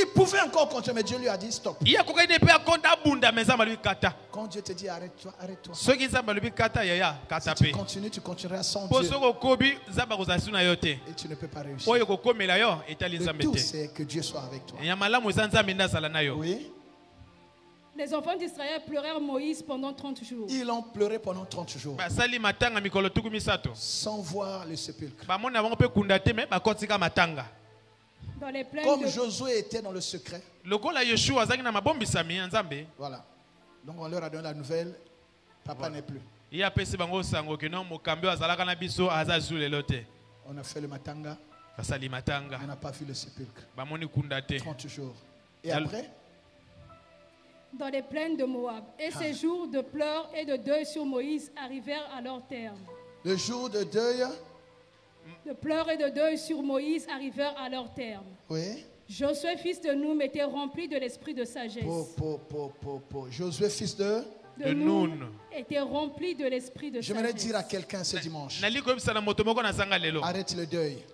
Il pouvait encore continuer, mais Dieu lui a dit stop. Quand Dieu te dit arrête-toi, arrête-toi. Si tu continueras sans Dieu. Et tu ne peux pas réussir. Le tout, c'est que Dieu soit avec toi. Oui. Les enfants d'Israël pleurèrent Moïse pendant 30 jours. Ils ont pleuré pendant 30 jours. Sans voir le sépulcre. Comme Josué était dans le secret. Voilà. Donc on leur a donné la nouvelle. Papa n'est plus. On a fait le matanga. On n'a pas vu le sépulcre. 30 jours. Et après? Dans les plaines de Moab. Et ces jours de pleurs et de deuil sur Moïse arrivèrent à leur terme. Le jour de deuil. De pleurs et de deuil sur Moïse arrivèrent à leur terme. Oui. Josué, fils de Nun, était rempli de l'esprit de sagesse. Josué, fils de Nun, était rempli de l'esprit de sagesse. J'aimerais dire à quelqu'un ce dimanche. Arrête le deuil.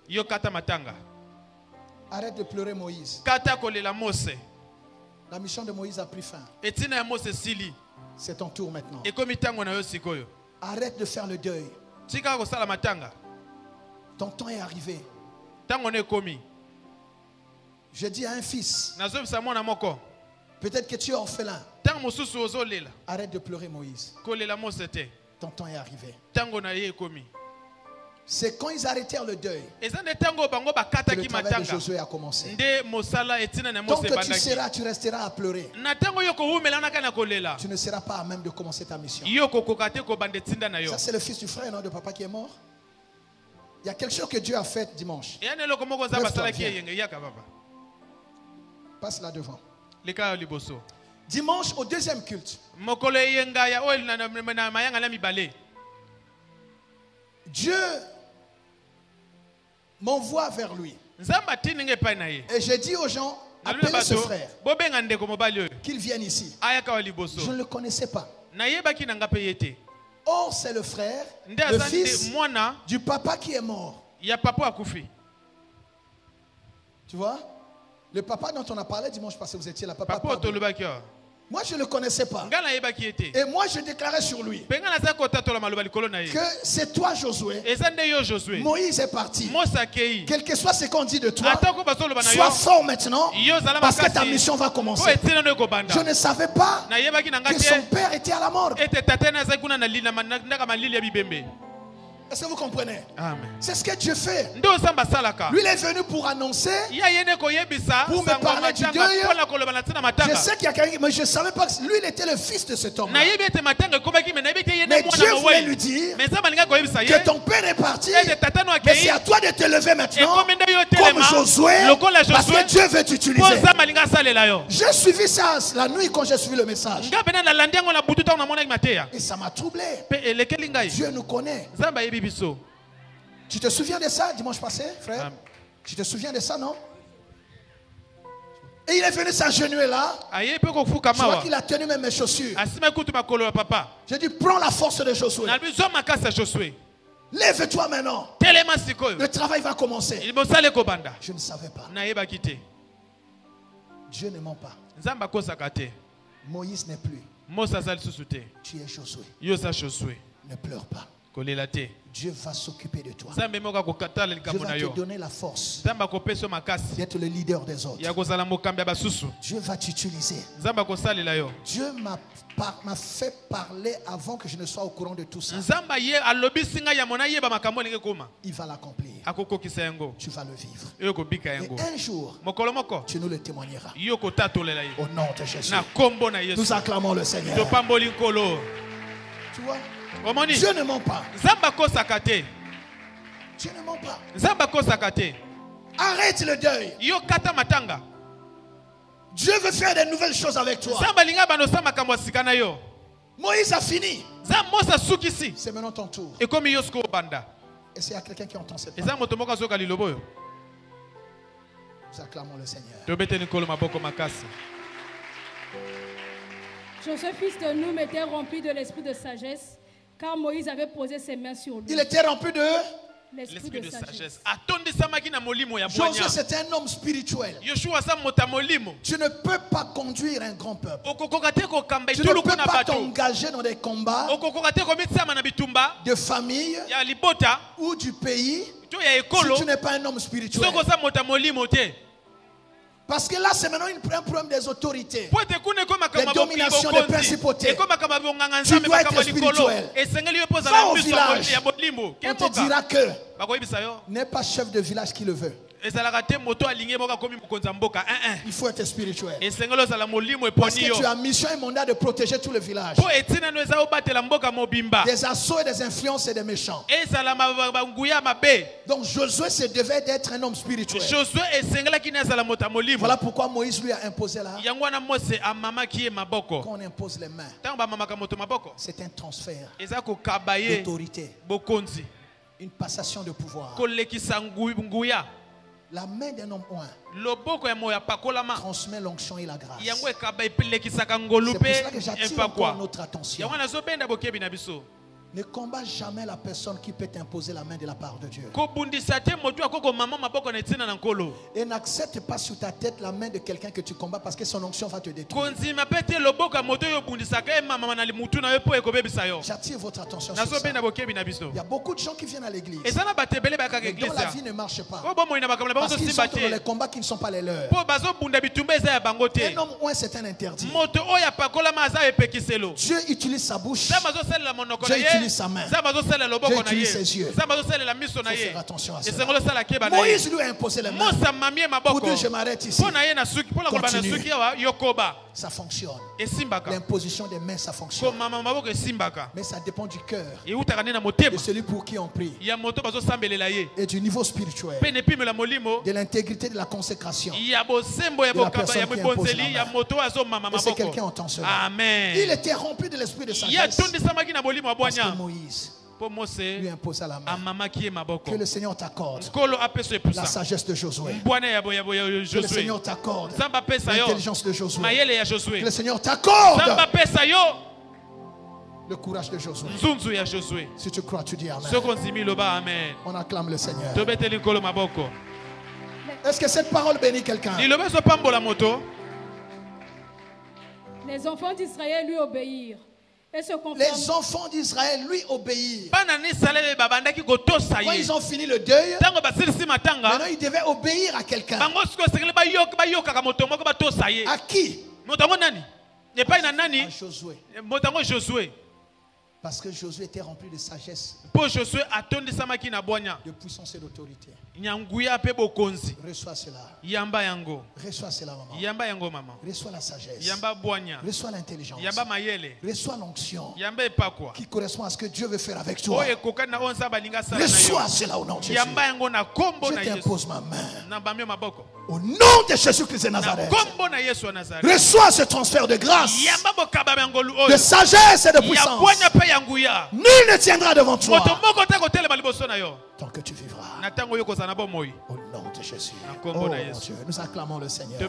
Arrête de pleurer Moïse. La mission de Moïse a pris fin. C'est ton tour maintenant. Arrête de faire le deuil. Ton temps est arrivé. Je dis à un fils. Peut-être que tu es orphelin. Arrête de pleurer Moïse. Ton temps est arrivé. C'est quand ils arrêtèrent le deuil que le travail de Josué a commencé. Tant que tu resteras à pleurer. Tu ne seras pas à même de commencer ta mission. Ça c'est le fils du frère, non, de papa qui est mort. Il y a quelque chose que Dieu a fait dimanche. Passe là devant. Dimanche au deuxième culte. Dieu m'envoie vers lui. Et j'ai dit aux gens, appelez ce frère, qu'il vienne ici. Je ne le connaissais pas. Or, c'est le frère, le fils du papa qui est mort. Tu vois? Le papa dont on a parlé dimanche passé, vous étiez là, papa. Moi, je ne le connaissais pas. Et moi, je déclarais sur lui que c'est toi, Josué. Moïse est parti. Quel que soit ce qu'on dit de toi, sois fort maintenant parce que ta mission va commencer. Je ne savais pas que son père était à la mort. Est-ce que vous comprenez? C'est ce que Dieu fait. Lui, il est venu pour annoncer, pour me parler du deuil. Je sais qu'il y a quelqu'un, mais je ne savais pas que lui, il était le fils de cet homme. Mais Dieu voulait lui dire que ton père est parti, mais c'est à toi de te lever maintenant, comme Josué, parce que Dieu veut t'utiliser. J'ai suivi ça la nuit quand j'ai suivi le message. Et ça m'a troublé. Dieu nous connaît. Tu te souviens de ça dimanche passé, frère? Tu te souviens de ça, non? Et il est venu s'agenouiller là. Je vois qu'il a tenu même mes chaussures. J'ai dit, prends la force de Josué. Lève-toi maintenant. Le travail va commencer. Je ne savais pas. Dieu ne ment pas. Moïse n'est plus. Tu es Josué. Ne pleure pas. Dieu va s'occuper de toi. Dieu va te donner la force d'être le leader des autres. Dieu va t'utiliser. Dieu m'a fait parler avant que je ne sois au courant de tout ça. Il va l'accomplir. Tu vas le vivre. Et un jour, tu nous le témoigneras. Au nom de Jésus. Nous acclamons le Seigneur. Tu vois? Dieu ne ment pas. Dieu ne ment pas. Arrête le deuil. Dieu veut faire de nouvelles choses avec toi. Moïse a fini. C'est maintenant ton tour. Et s'il y a quelqu'un qui entend cette parole, nous acclamons le Seigneur. Joseph, fils de Noum, était rempli de l'esprit de sagesse, car Moïse avait posé ses mains sur lui. Il était rempli de l'esprit de sagesse. Josué, c'était un homme spirituel. Tu ne peux pas conduire un grand peuple. Tu ne peux pas t'engager dans des combats de famille ou du pays si tu n'es pas un homme spirituel. Parce que là, c'est maintenant un problème des autorités, des dominations, des principautés. Tu dois être spirituel. Va au village. On te dira que n'est pas chef de village qui le veut. Il faut être spirituel. Parce que tu as mission et mandat de protéger tout le village des assauts et des influences et des méchants. Donc Josué se devait d'être un homme spirituel. Voilà pourquoi Moïse lui a imposé là. Quand on impose les mains, c'est un transfert d'autorité, une passation de pouvoir. La main d'un homme oint transmet l'onction et la grâce. C'est pour cela que j'attire encore notre attention. Ne combat jamais la personne qui peut t'imposer la main de la part de Dieu. Et n'accepte pas sur ta tête la main de quelqu'un que tu combats parce que son onction va te détruire. J'attire votre attention sur ça. Il y a beaucoup de gens qui viennent à l'église et dont la vie ne marche pas parce qu'ils sont dans les combats qui ne sont pas les leurs. Un homme oint, c'est un interdit. Dieu utilise sa bouche. Dieu utilise sa main. Dieu utilise ses yeux. Il faut faire attention à cela. Moïse lui a imposé les mains pour dire je m'arrête ici. Continue. Ça fonctionne. L'imposition des mains, ça fonctionne. Mais ça dépend du cœur de celui pour qui on prie et du niveau spirituel, de l'intégrité de la consécration de la personne qui impose la main. Et c'est quelqu'un qui entend cela. Amen. Il était rempli de l'esprit de sagesse parce que Moïse lui imposa la main. Que le Seigneur t'accorde la sagesse de Josué. Que le Seigneur t'accorde l'intelligence de Josué. Que le Seigneur t'accorde le courage de Josué. Si tu crois, tu dis Amen. On acclame le Seigneur. Est-ce que cette parole bénit quelqu'un? Les enfants d'Israël lui obéirent. Les enfants d'Israël lui obéirent. Quand ils ont fini le deuil, maintenant ils devaient obéir à quelqu'un. À qui? À Josué. Parce que Josué était rempli de sagesse, de puissance et d'autorité. Reçois cela. Reçois cela, maman. Reçois la sagesse. Reçois l'intelligence. Reçois l'onction qui correspond à ce que Dieu veut faire avec toi. Reçois cela au nom de Jésus. Je t'impose ma main. Au nom de Jésus-Christ de Nazareth. Reçois ce transfert de grâce, de sagesse et de puissance. Nul ne tiendra devant toi tant que tu vivras. Au nom de Jésus. Oh mon Dieu, nous acclamons le Seigneur.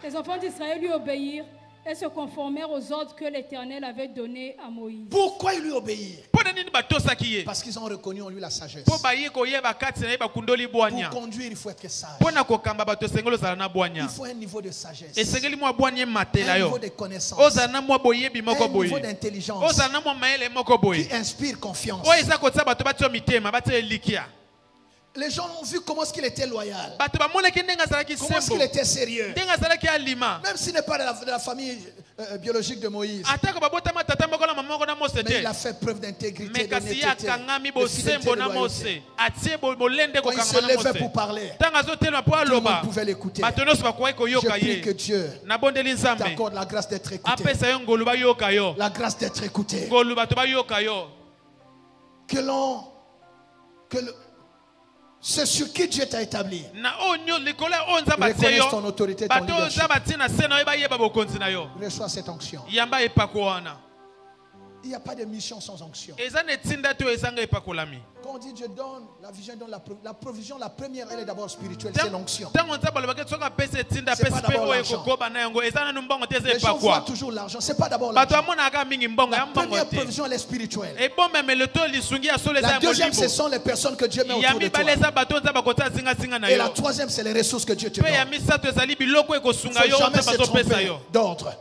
Les enfants d'Israël lui obéirent et se conformèrent aux ordres que l'Éternel avait donnés à Moïse. Pourquoi ils lui obéirent? Parce qu'ils ont reconnu en lui la sagesse. Pour conduire, il faut être sage. Il faut un niveau de sagesse, un niveau de connaissance, un niveau d'intelligence qui inspire confiance. Les gens ont vu comment est-ce qu'il était loyal, comment est-ce qu'il était sérieux, même s'il n'est pas de la famille biologique de Moïse. Mais il a fait preuve d'intégrité, d'honnêteté, de fidélité, de loyauté. Quand il se levait pour parler, tout le monde pouvait l'écouter. Je prie que Dieu t'accorde la grâce d'être écouté, la grâce d'être écouté, c'est sur qui Dieu t'a établi. Reconnaisse ton autorité, ton leadership. Reçois cette onction. Il n'y a pas de mission sans onction. Quand on dit Dieu donne, la vision donne la provision, la première, elle est d'abord spirituelle, c'est l'onction. C'est pas d'abord l'argent. Les gens voient toujours l'argent, c'est pas d'abord l'argent. La première provision, elle est spirituelle. La deuxième, ce sont les personnes que Dieu met autour de toi. Et la troisième, c'est les ressources que Dieu te donne. Il ne faut jamais se tromper d'ordre.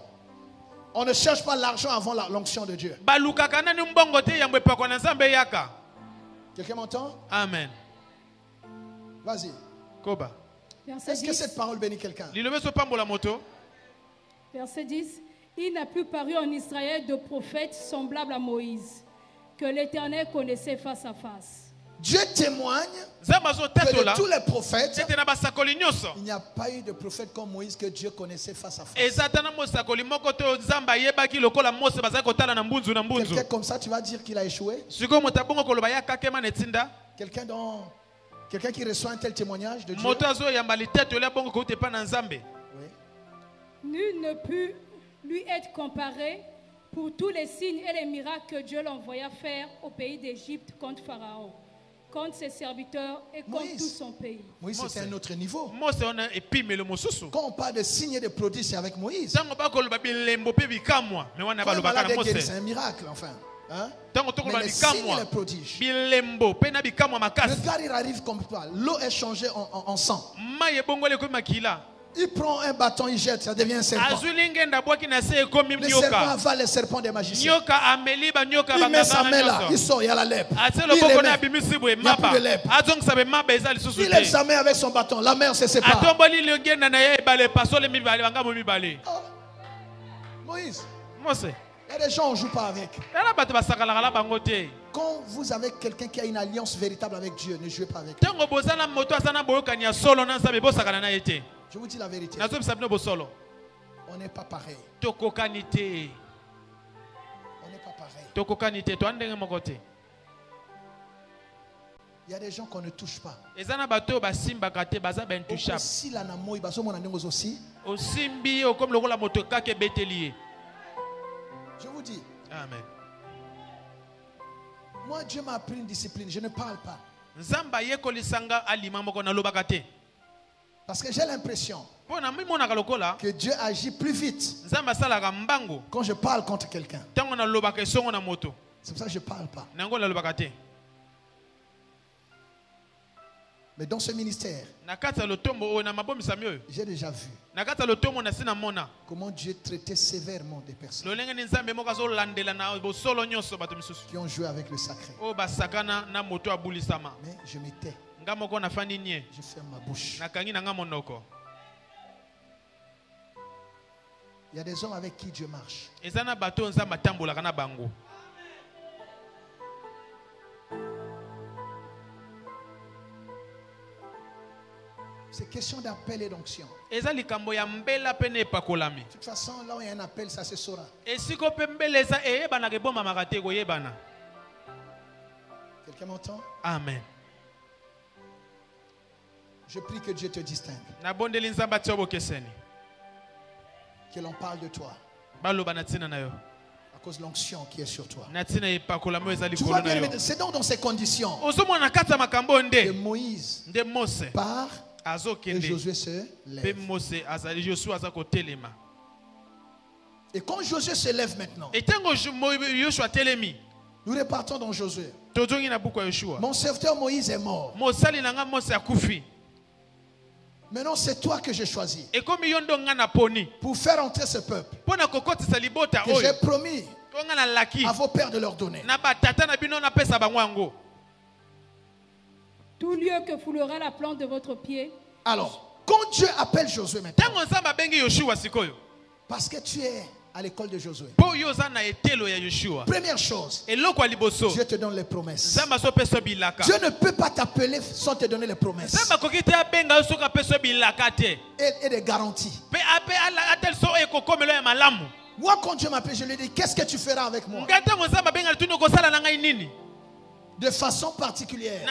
On ne cherche pas l'argent avant l'onction de Dieu. Quelqu'un m'entend? Amen. Vas-y. Est-ce que cette parole bénit quelqu'un? Verset 10. Il n'a plus paru en Israël de prophète semblable à Moïse, que l'Éternel connaissait face à face. Dieu témoigne que de tous les prophètes, il n'y a pas eu de prophète comme Moïse que Dieu connaissait face à face. Quelqu'un comme ça, tu vas dire qu'il a échoué? Quelqu'un qui reçoit un tel témoignage de Dieu? Oui. Nul ne peut lui être comparé pour tous les signes et les miracles que Dieu l'envoya faire au pays d'Égypte contre Pharaon, contre ses serviteurs et contre tout son pays. Moïse, c'était un autre niveau. Quand on parle de signes et de prodiges, c'est avec Moïse. Quand le malade est guéri, c'est un miracle, enfin. Hein? Mais les signes et les prodiges. Regarde, il arrive comme ça. L'eau est changée en sang. Il prend un bâton, il jette, ça devient un serpent. Le serpent avale les serpents des magiciens. Il met sa main là, il sort, il y a la lèpre. Il les met, il n'y a plus de lèpre. Il lève sa main avec son bâton, la mer se sépare. Moïse. Il y a des gens, on ne joue pas avec. Quand vous avez quelqu'un qui a une alliance véritable avec Dieu, ne jouez pas avec lui. Je vous dis la vérité. On n'est pas pareil. On n'est pas pareil. Il y a des gens qu'on ne touche pas. Je vous dis. Amen. Moi, Dieu m'a appris une discipline. Je ne parle pas. Parce que j'ai l'impression que Dieu agit plus vite quand je parle contre quelqu'un. C'est pour ça que je ne parle pas. Mais dans ce ministère, j'ai déjà vu comment Dieu traitait sévèrement des personnes qui ont joué avec le sacré. Mais je m'étais. Je ferme ma bouche. Il y a des hommes avec qui Dieu marche. C'est question d'appel et d'onction. De toute façon, là où il y a un appel, ça se saura. Quelqu'un m'entend? Amen. Je prie que Dieu te distingue. Que l'on parle de toi. À cause de l'onction qui est sur toi. Tu vois bien, c'est donc dans ces conditions que Moïse part et Josué se lève. Et quand Josué se lève maintenant, Nous repartons dans Josué. Mon serviteur Moïse est mort. Maintenant, c'est toi que j'ai choisi pour faire entrer ce peuple que j'ai promis à vos pères de leur donner. Tout lieu que foulera la plante de votre pied. Alors, quand Dieu appelle Josué maintenant, parce que tu es à l'école de Josué, première chose, Dieu te donne les promesses. Dieu ne peut pas t'appeler sans te donner les promesses et des garanties. Moi, quand Dieu m'appelle, je lui dis, qu'est-ce que tu feras avec moi? De façon particulière. Il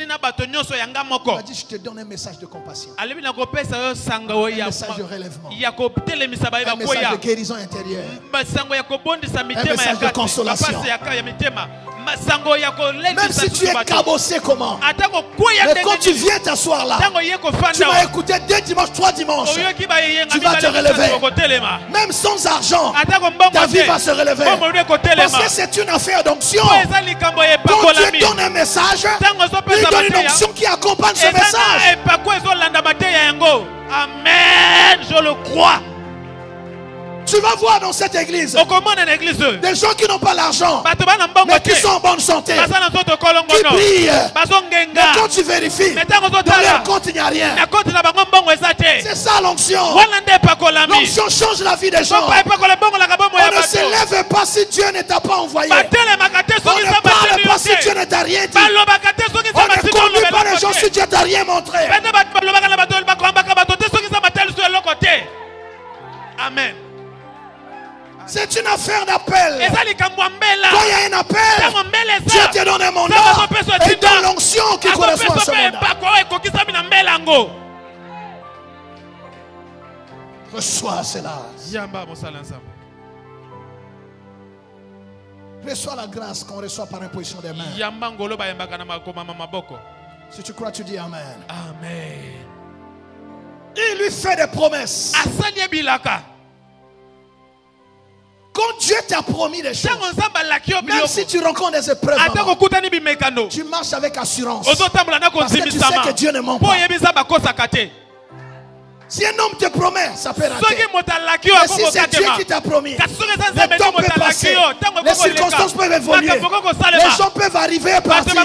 m'a dit, je te donne un message de compassion, un message de relèvement, un message de guérison intérieure, un message de consolation. Même si tu es cabossé comment, mais quand tu viens t'asseoir là, tu vas écouter 2 dimanches, 3 dimanches, tu vas te relever. Même sans argent, ta vie va se relever. Parce que c'est une affaire d'onction. Quand Dieu donne un message, il donne une onction qui accompagne ce message. Amen, je le crois. Tu vas voir dans cette église des gens qui n'ont pas l'argent, mais qui sont en bonne santé, qui brillent. Mais quand tu vérifies, dans leur compte il n'y a rien. C'est ça l'onction. L'onction change la vie des gens. On ne s'élève pas si Dieu ne t'a pas envoyé. On ne parle pas si Dieu ne t'a rien dit. On ne conduit pas les gens si Dieu ne t'a rien montré. Amen. C'est une affaire d'appel. Quand il y a un appel, Dieu te donne un mandat et donne l'onction qui correspond à ce mandat. Reçois cela. Reçois la grâce qu'on reçoit par imposition des mains. Si tu crois, tu dis Amen. Amen. Il lui fait des promesses. Quand Dieu t'a promis des choses, même si tu rencontres des épreuves, tu marches avec assurance. Parce que tu sais que Dieu ne ment pas. Si un homme te promet, ça peut rater. Mais si c'est Dieu qui t'a promis, le temps peut passer, les circonstances peuvent évoluer, les gens peuvent arriver et partir,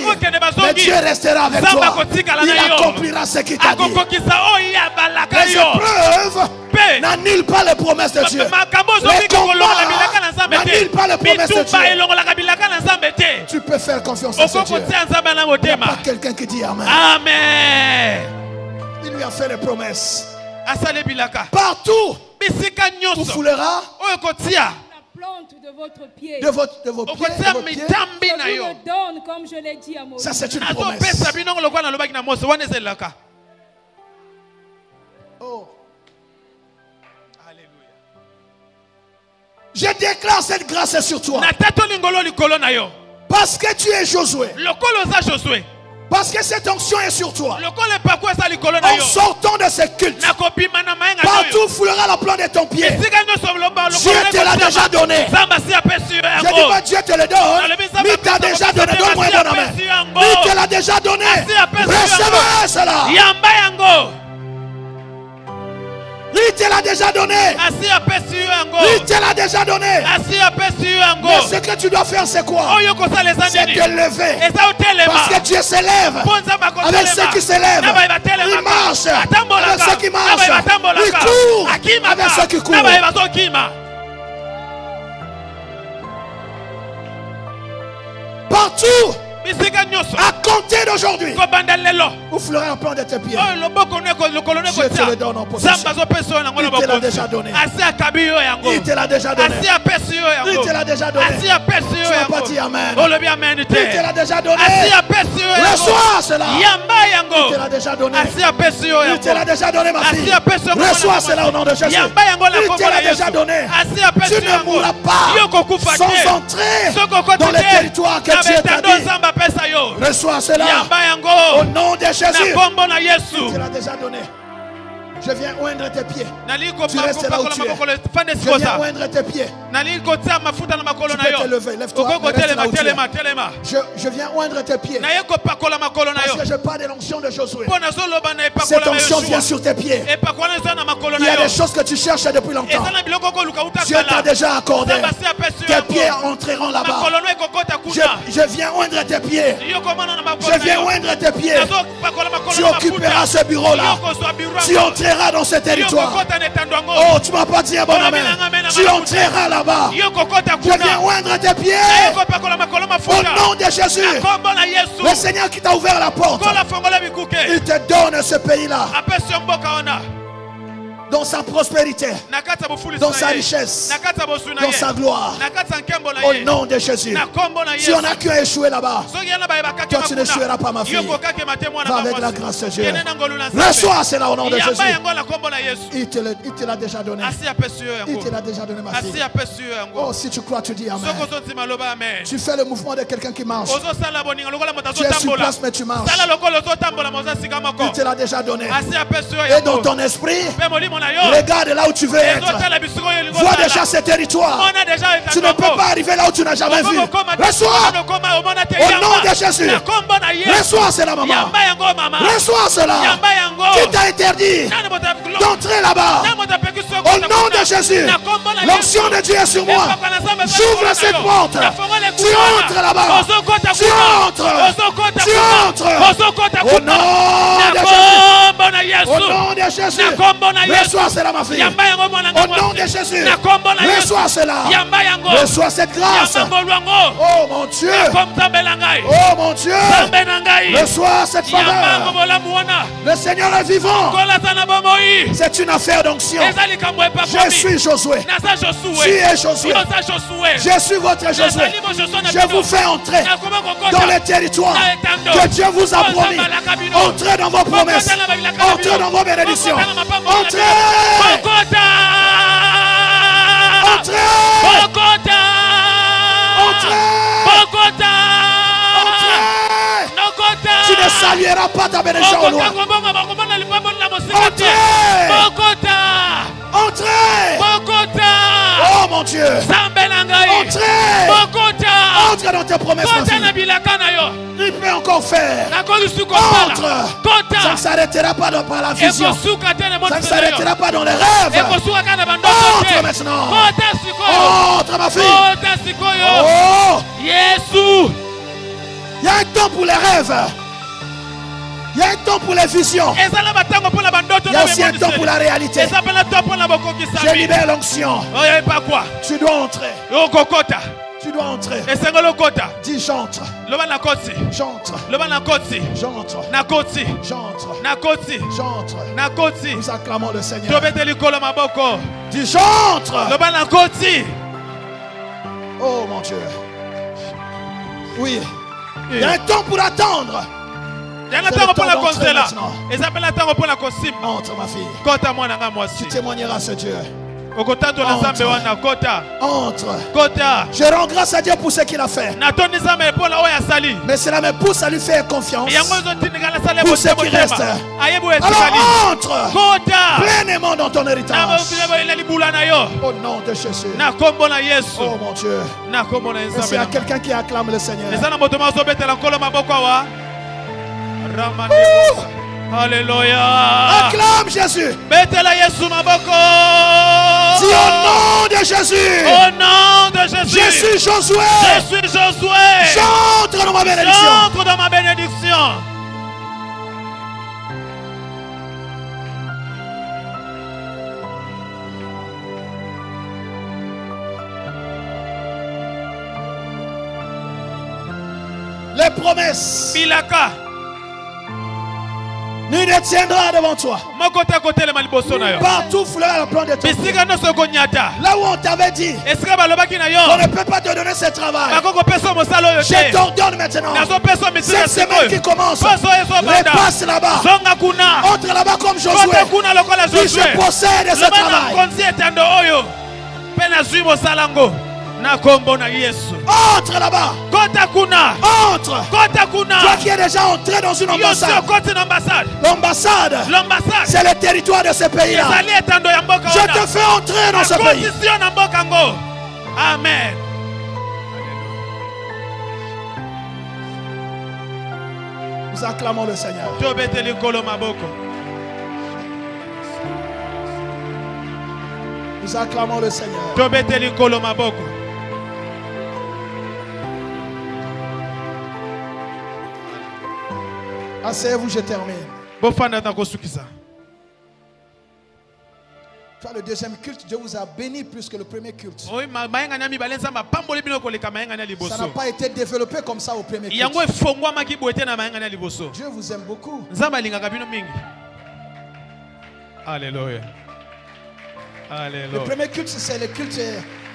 mais Dieu restera avec toi. Il accomplira ce qu'il t'a dit. Les épreuves n'annulent pas les promesses de Dieu. Les combats n'annulent pas les promesses de Dieu. Tu peux faire confiance à ce Dieu. Il n'y a pas quelqu'un qui dit Amen. Amen. Il lui a fait les promesses. Partout où foulera la plante de votre pied. De vos pieds. Je vous le donne comme je l'ai dit à Moïse. Ça c'est une promesse. Oh. Alléluia. Je déclare cette grâce sur toi. Parce que tu es Josué. Parce que cette onction est sur toi. En sortant de ce culte, partout foulera la plante de ton pied. Dieu te l'a déjà donné. Je dis pas Dieu te le donne, mais il t'a déjà donné. Donne-moi un bon amen. Il te l'a déjà donné. Recevez cela. Il te l'a déjà donné. Il te l'a déjà donné. Mais ce que tu dois faire, c'est quoi? C'est te lever. Parce que Dieu s'élève avec ceux qui s'élèvent. Il marche avec ceux qui marchent. Il court avec ceux qui courent. Partout, à compter d'aujourd'hui, où fleurera un plan de tes pieds. Je te le donne en possession. Il te l'a déjà donné. Il te l'a déjà donné. Il te l'a déjà donné. Tu n'as pas dit Amen. Il te l'a déjà donné. Reçois cela. Il te l'a déjà donné. Il te l'a déjà donné, ma fille. Reçois cela au nom de Jésus. Il te l'a déjà donné. Tu ne mourras pas sans entrer dans les territoires que Dieu t'a dit. Reçois cela au nom de Jésus. Il te l'a déjà donné. Je viens oindre tes pieds. Tu restes là où tu es. Je viens oindre tes pieds. Tu peux te lever. Lève-toi. Je viens oindre tes pieds. Parce que je parle de l'onction de Josué. Cette onction vient sur tes pieds. Il y a des choses que tu cherches depuis longtemps. Dieu t'a déjà accordé. Tes pieds entreront là-bas. Je viens oindre tes pieds. Je viens oindre tes pieds. Tu occuperas ce bureau-là. Tu entreras dans ce territoire. Oh, tu ne m'as pas dit un bon amen. Tu entreras là-bas. Je viens oindre tes pieds. Au nom de Jésus. Le Seigneur qui t'a ouvert la porte, il te donne ce pays-là. Dans sa prospérité, dans sa richesse, dans sa gloire. Au nom de Jésus. Si on a qui a échoué là-bas, toi tu n'échoueras pas, ma fille. Va avec la grâce de Dieu. Reçois cela au nom de Jésus. Il te l'a déjà donné. Il te l'a déjà donné, ma fille. Oh, si tu crois, tu dis amen. Tu fais le mouvement de quelqu'un qui marche. Tu es sur place, mais tu marches. Il te l'a déjà donné. Et dans ton esprit, regarde là où tu veux être. Vois déjà ce territoire. Tu ne peux pas arriver là où tu n'as jamais vu. Reçois au nom de Jésus. Reçois cela, maman. Reçois cela. Qui t'a interdit d'entrer là-bas? Au nom de Jésus. L'onction de Dieu est sur moi. J'ouvre cette porte. Tu entres là-bas. Tu entres. Tu entres. Au nom de Jésus. Au nom de Jésus. Reçois cela, ma fille. Au nom de Jésus. Reçois cela. Reçois cette grâce. Oh mon Dieu. Oh mon Dieu. Reçois cette faveur. Le Seigneur est vivant. C'est une affaire d'onction. Je suis Josué. Tu es Josué. Je suis votre Josué. Je vous fais entrer dans les territoires que Dieu vous a promis. Entrez dans vos promesses. Entrez dans vos bénédictions. Entrez. Entrez. Tu ne salueras pas ta bénédiction au loin. Entrez. Oh mon Dieu. Entrez. Entre dans tes promesses, ma fille. Il peut encore faire. Entre. Ça ne s'arrêtera pas par la vision. Ça ne s'arrêtera pas dans les rêves. Entre maintenant. Entre, ma fille. Oh. Il y a un temps pour les rêves. Il y a un temps pour les visions. Il y a aussi un temps pour la réalité. Je libère l'onction. Tu dois entrer. Tu dois entrer. Dis j'entre. J'entre. J'entre. Nous acclamons le Seigneur. Dis j'entre. Oh mon Dieu. Oui. Il y a un temps pour attendre. Entre, ma fille. Tu témoigneras ce Dieu. Entre. Je rends grâce à Dieu pour ce qu'il a fait. Mais cela me pousse à lui faire confiance pour ce qui reste. Alors entre pleinement dans ton héritage. Au nom de Jésus. Oh mon Dieu. Est-ce qu'il y a quelqu'un qui acclame le Seigneur? Alléluia. Acclame Jésus. Dis au nom de Jésus. Au nom de Jésus. Je suis Josué. J'entre dans ma bénédiction. Les promesses. Nul ne tiendra devant toi. Partout fleure le plan de ton Dieu. Là où on t'avait dit on ne peut pas te donner ce travail, je t'ordonne maintenant. Cette semaine qui commence, repasse là-bas. Entre là-bas comme Josué. Puis je possède ce travail. Entre là-bas. Entre. Toi qui es déjà entré dans une ambassade. L'ambassade, c'est le territoire de ce pays-là. Je te fais entrer dans ce pays. Amen. Nous acclamons le Seigneur. Nous acclamons le Seigneur. Asseyez-vous, je termine. Toi, le deuxième culte, Dieu vous a béni plus que le premier culte. Ça n'a pas été développé comme ça au premier culte. Dieu vous aime beaucoup. Alléluia. Alléluia. Le premier culte, c'est le culte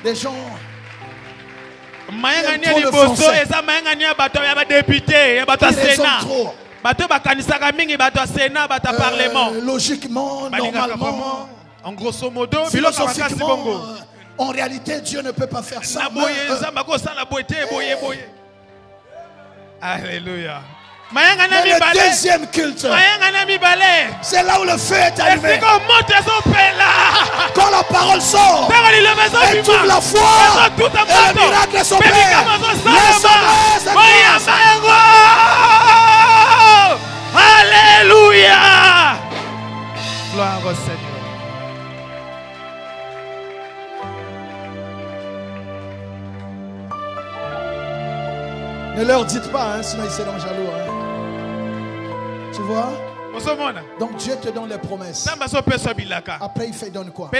des gens. Logiquement, normalement, en grosso modo, philosophiquement, en réalité, Dieu ne peut pas faire ça. Alléluia. Mais le deuxième culte, c'est là où le feu est allumé. Quand la parole sort, et toute la foi, et le miracle s'opère. Alléluia. Gloire au Seigneur. Ne leur dites pas, hein, sinon ils seront jaloux. Hein. Tu vois? Donc Dieu te donne les promesses. Après il fait donne quoi?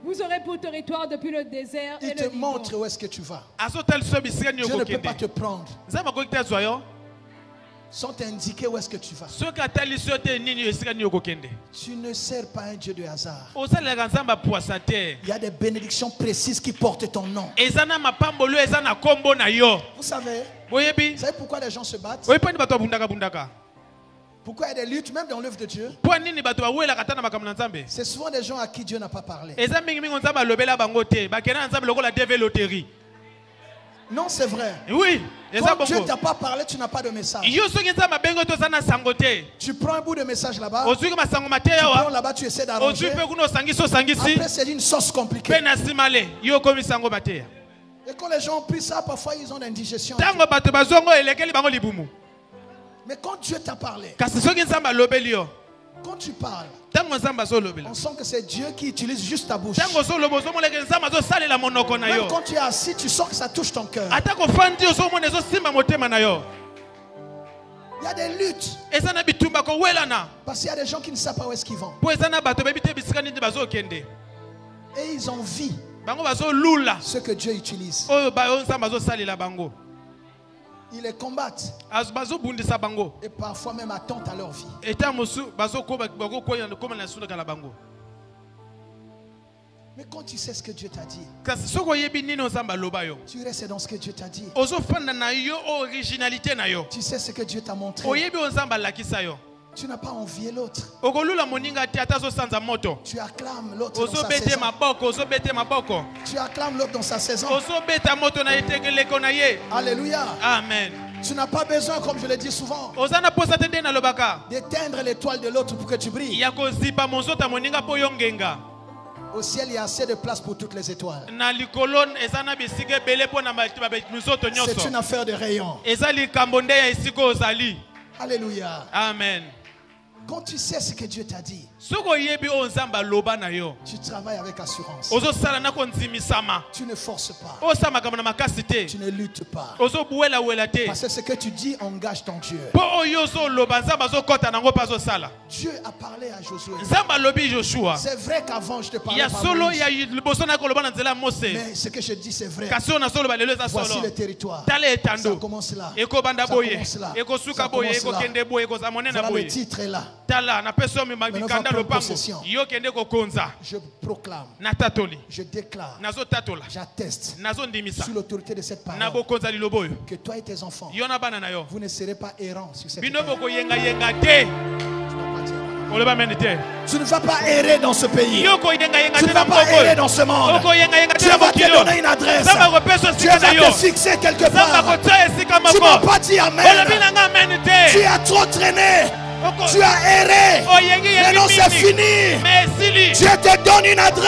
Vous aurez pour territoire depuis le désert. Il te montre où est-ce que tu vas. Dieu ne peut pas te prendre sans t'indiquer où est-ce que tu vas. Tu ne sers pas un Dieu de hasard. Il y a des bénédictions précises qui portent ton nom. Vous savez pourquoi les gens se battent? Pourquoi il y a des luttes même dans l'œuvre de Dieu? C'est souvent des gens à qui Dieu n'a pas parlé. Non, c'est vrai. Oui. Quand Dieu ne t'a pas parlé, tu n'as pas de message. Tu prends un bout de message là-bas. Tu prends là-bas, tu essaies d'arranger. Après, c'est une sauce compliquée. Et quand les gens ont pris ça, parfois ils ont une indigestion. Mais quand Dieu t'a parlé, quand tu parles, on sent que c'est Dieu qui utilise juste ta bouche. Même quand tu es assis, tu sens que ça touche ton cœur. Il y a des luttes. Parce qu'il y a des gens qui ne savent pas où est-ce qu'ils vont. Et ils envient ce que Dieu utilise. Ils les combattent. Et parfois même attentent à leur vie. Mais quand tu sais ce que Dieu t'a dit, tu restes dans ce que Dieu t'a dit. Tu sais ce que Dieu t'a montré. Tu n'as pas envié l'autre. Tu acclames l'autre dans sa saison. Tu acclames l'autre dans sa saison. Alléluia. Amen. Tu n'as pas besoin, comme je le dis souvent, d'éteindre l'étoile de l'autre pour que tu brilles. Au ciel, il y a assez de place pour toutes les étoiles. C'est une affaire de rayon. Alléluia. Amen. Quand tu sais ce que Dieu t'a dit, tu travailles avec assurance. Tu ne forces pas. Tu ne luttes pas. Parce que ce que tu dis engage ton Dieu. Dieu a parlé à Josué. C'est vrai qu'avant je te parlais par Moïse. Mais ce que je dis c'est vrai. Voici le territoire. Ça commence là. Ça commence là. Ça commence là. Voilà, le titre est là. Je proclame, je déclare, j'atteste sous l'autorité de cette parole que toi et tes enfants, vous ne serez pas errants sur cette terre. Tu ne vas pas errer dans ce pays. Tu ne vas pas errer dans ce monde. Dieu va te donner une adresse. Dieu va te fixer quelque part. Tu ne m'as pas dit amen. Tu as trop traîné. Tu as erré. Maintenant c'est fini. Dieu te donne une adresse.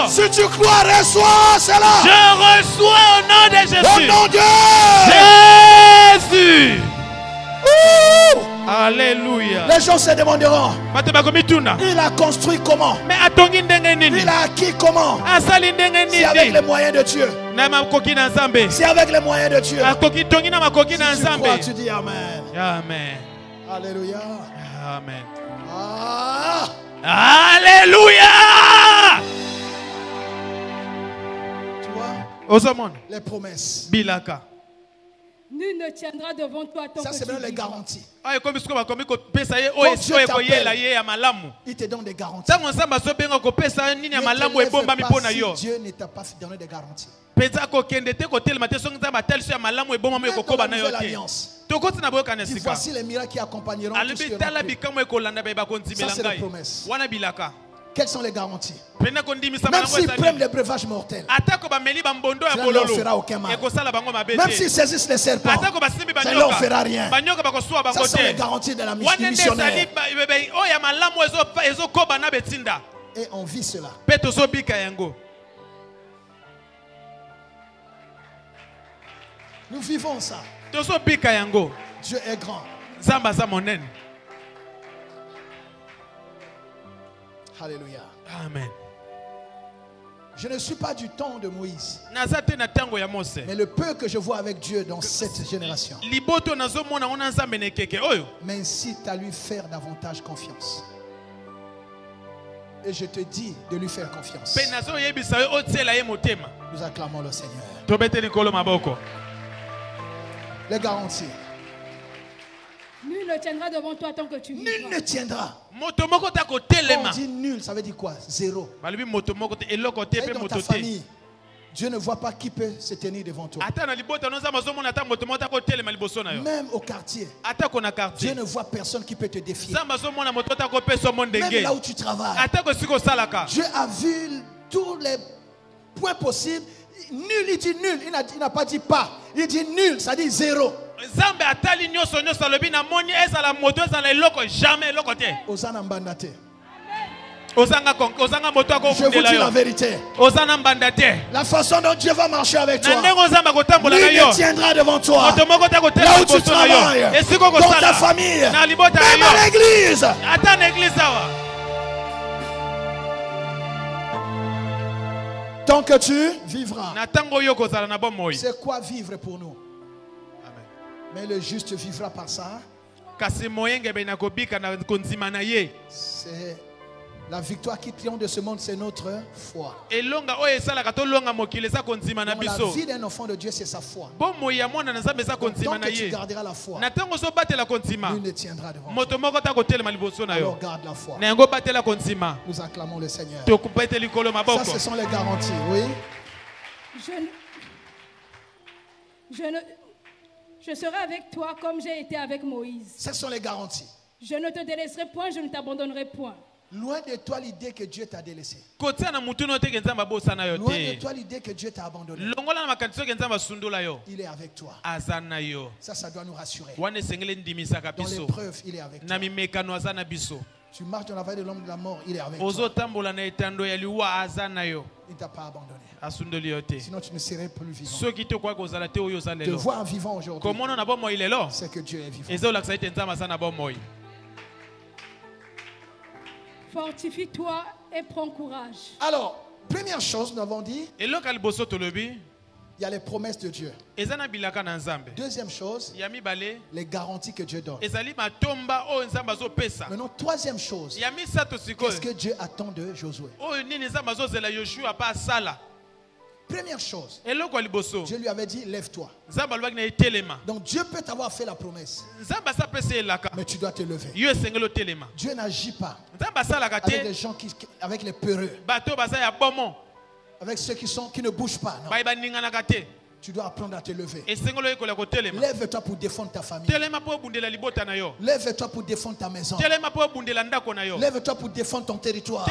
Si tu crois, reçois cela. Je reçois au nom de Jésus. Au nom de Jésus. Alléluia. Les gens se demanderont, il a construit comment? Il a acquis comment? C'est avec les moyens de Dieu. C'est avec les moyens de Dieu. Si tu crois, tu dis amen. Amen. Alléluia. Amen. Ah. Alléluia. Tu vois? Les promesses. Bilaka. Nul ne tiendra devant toi tant ça, que c'est tu les garanties. Il te donne des garanties. Si Dieu ne t'a pas donné des garanties. Voici les miracles qui accompagneront tout ce qui ça, c'est les promesses. Quelles sont les garanties? Même s'ils prennent les breuvages mortels, cela ne leur fera aucun mal. Même s'ils saisissent les serpents, ça ne leur fera rien. Ça sont les garanties de la mission missionnaire. Et on vit cela. Nous vivons ça. Dieu est grand. Alléluia. Amen. Je ne suis pas du temps de Moïse. Mais le peu que je vois avec Dieu dans cette génération m'incite à lui faire davantage confiance. Et je te dis de lui faire confiance. Nous acclamons le Seigneur. Les garanties. Nul ne tiendra devant toi tant que tu vivras. Nul ne tiendra. Quand on dit nul, ça veut dire quoi? Zéro. Et dans ta famille, Dieu ne voit pas qui peut se tenir devant toi. Même au quartier, Dieu ne voit personne qui peut te défier. Même là où tu travailles, Dieu a vu tous les points possibles. Nul, il dit nul. Il n'a pas dit pas. Il dit nul, ça dit zéro. Osana mbandate. Je vous dis la vérité. La façon dont Dieu va marcher avec toi, lui ne tiendra devant toi. Là où tu travailles, dans ta famille, même à l'église. Tant que tu vivras. C'est quoi vivre pour nous? Amen. Mais le juste vivra par ça. C'est la victoire qui triomphe de ce monde, c'est notre foi. Donc, la vie d'un enfant de Dieu, c'est sa foi. Donc, tant que tu garderas la foi, lui ne tiendra devant toi. Alors garde la foi. Nous acclamons le Seigneur. Ça, ce sont les garanties, oui. Je serai avec toi comme j'ai été avec Moïse. Ce sont les garanties. Je ne te délaisserai point, je ne t'abandonnerai point. Loin de toi l'idée que Dieu t'a délaissé. Loin de toi l'idée que Dieu t'a abandonné. Il est avec toi. Ça doit nous rassurer. Dans l'épreuve, il est avec toi. Tu marches dans la vallée de l'ombre de la mort, il est avec toi. Il ne t'a pas abandonné. Sinon tu ne serais plus vivant. Te voir vivant aujourd'hui, c'est que Dieu est vivant. Fortifie-toi et prends courage. Alors, première chose, nous avons dit, il y a les promesses de Dieu. Deuxième chose, les garanties que Dieu donne. Maintenant, troisième chose, qu'est-ce que Dieu attend de Josué? Première chose, Dieu lui avait dit, lève-toi. Donc Dieu peut t'avoir fait la promesse, mais tu dois te lever. Dieu n'agit pas avec les gens avec les peureux, avec ceux qui ne bougent pas. Non. Tu dois apprendre à te lever. Lève-toi pour défendre ta famille. Lève-toi pour défendre ta maison. Lève-toi pour défendre ton territoire.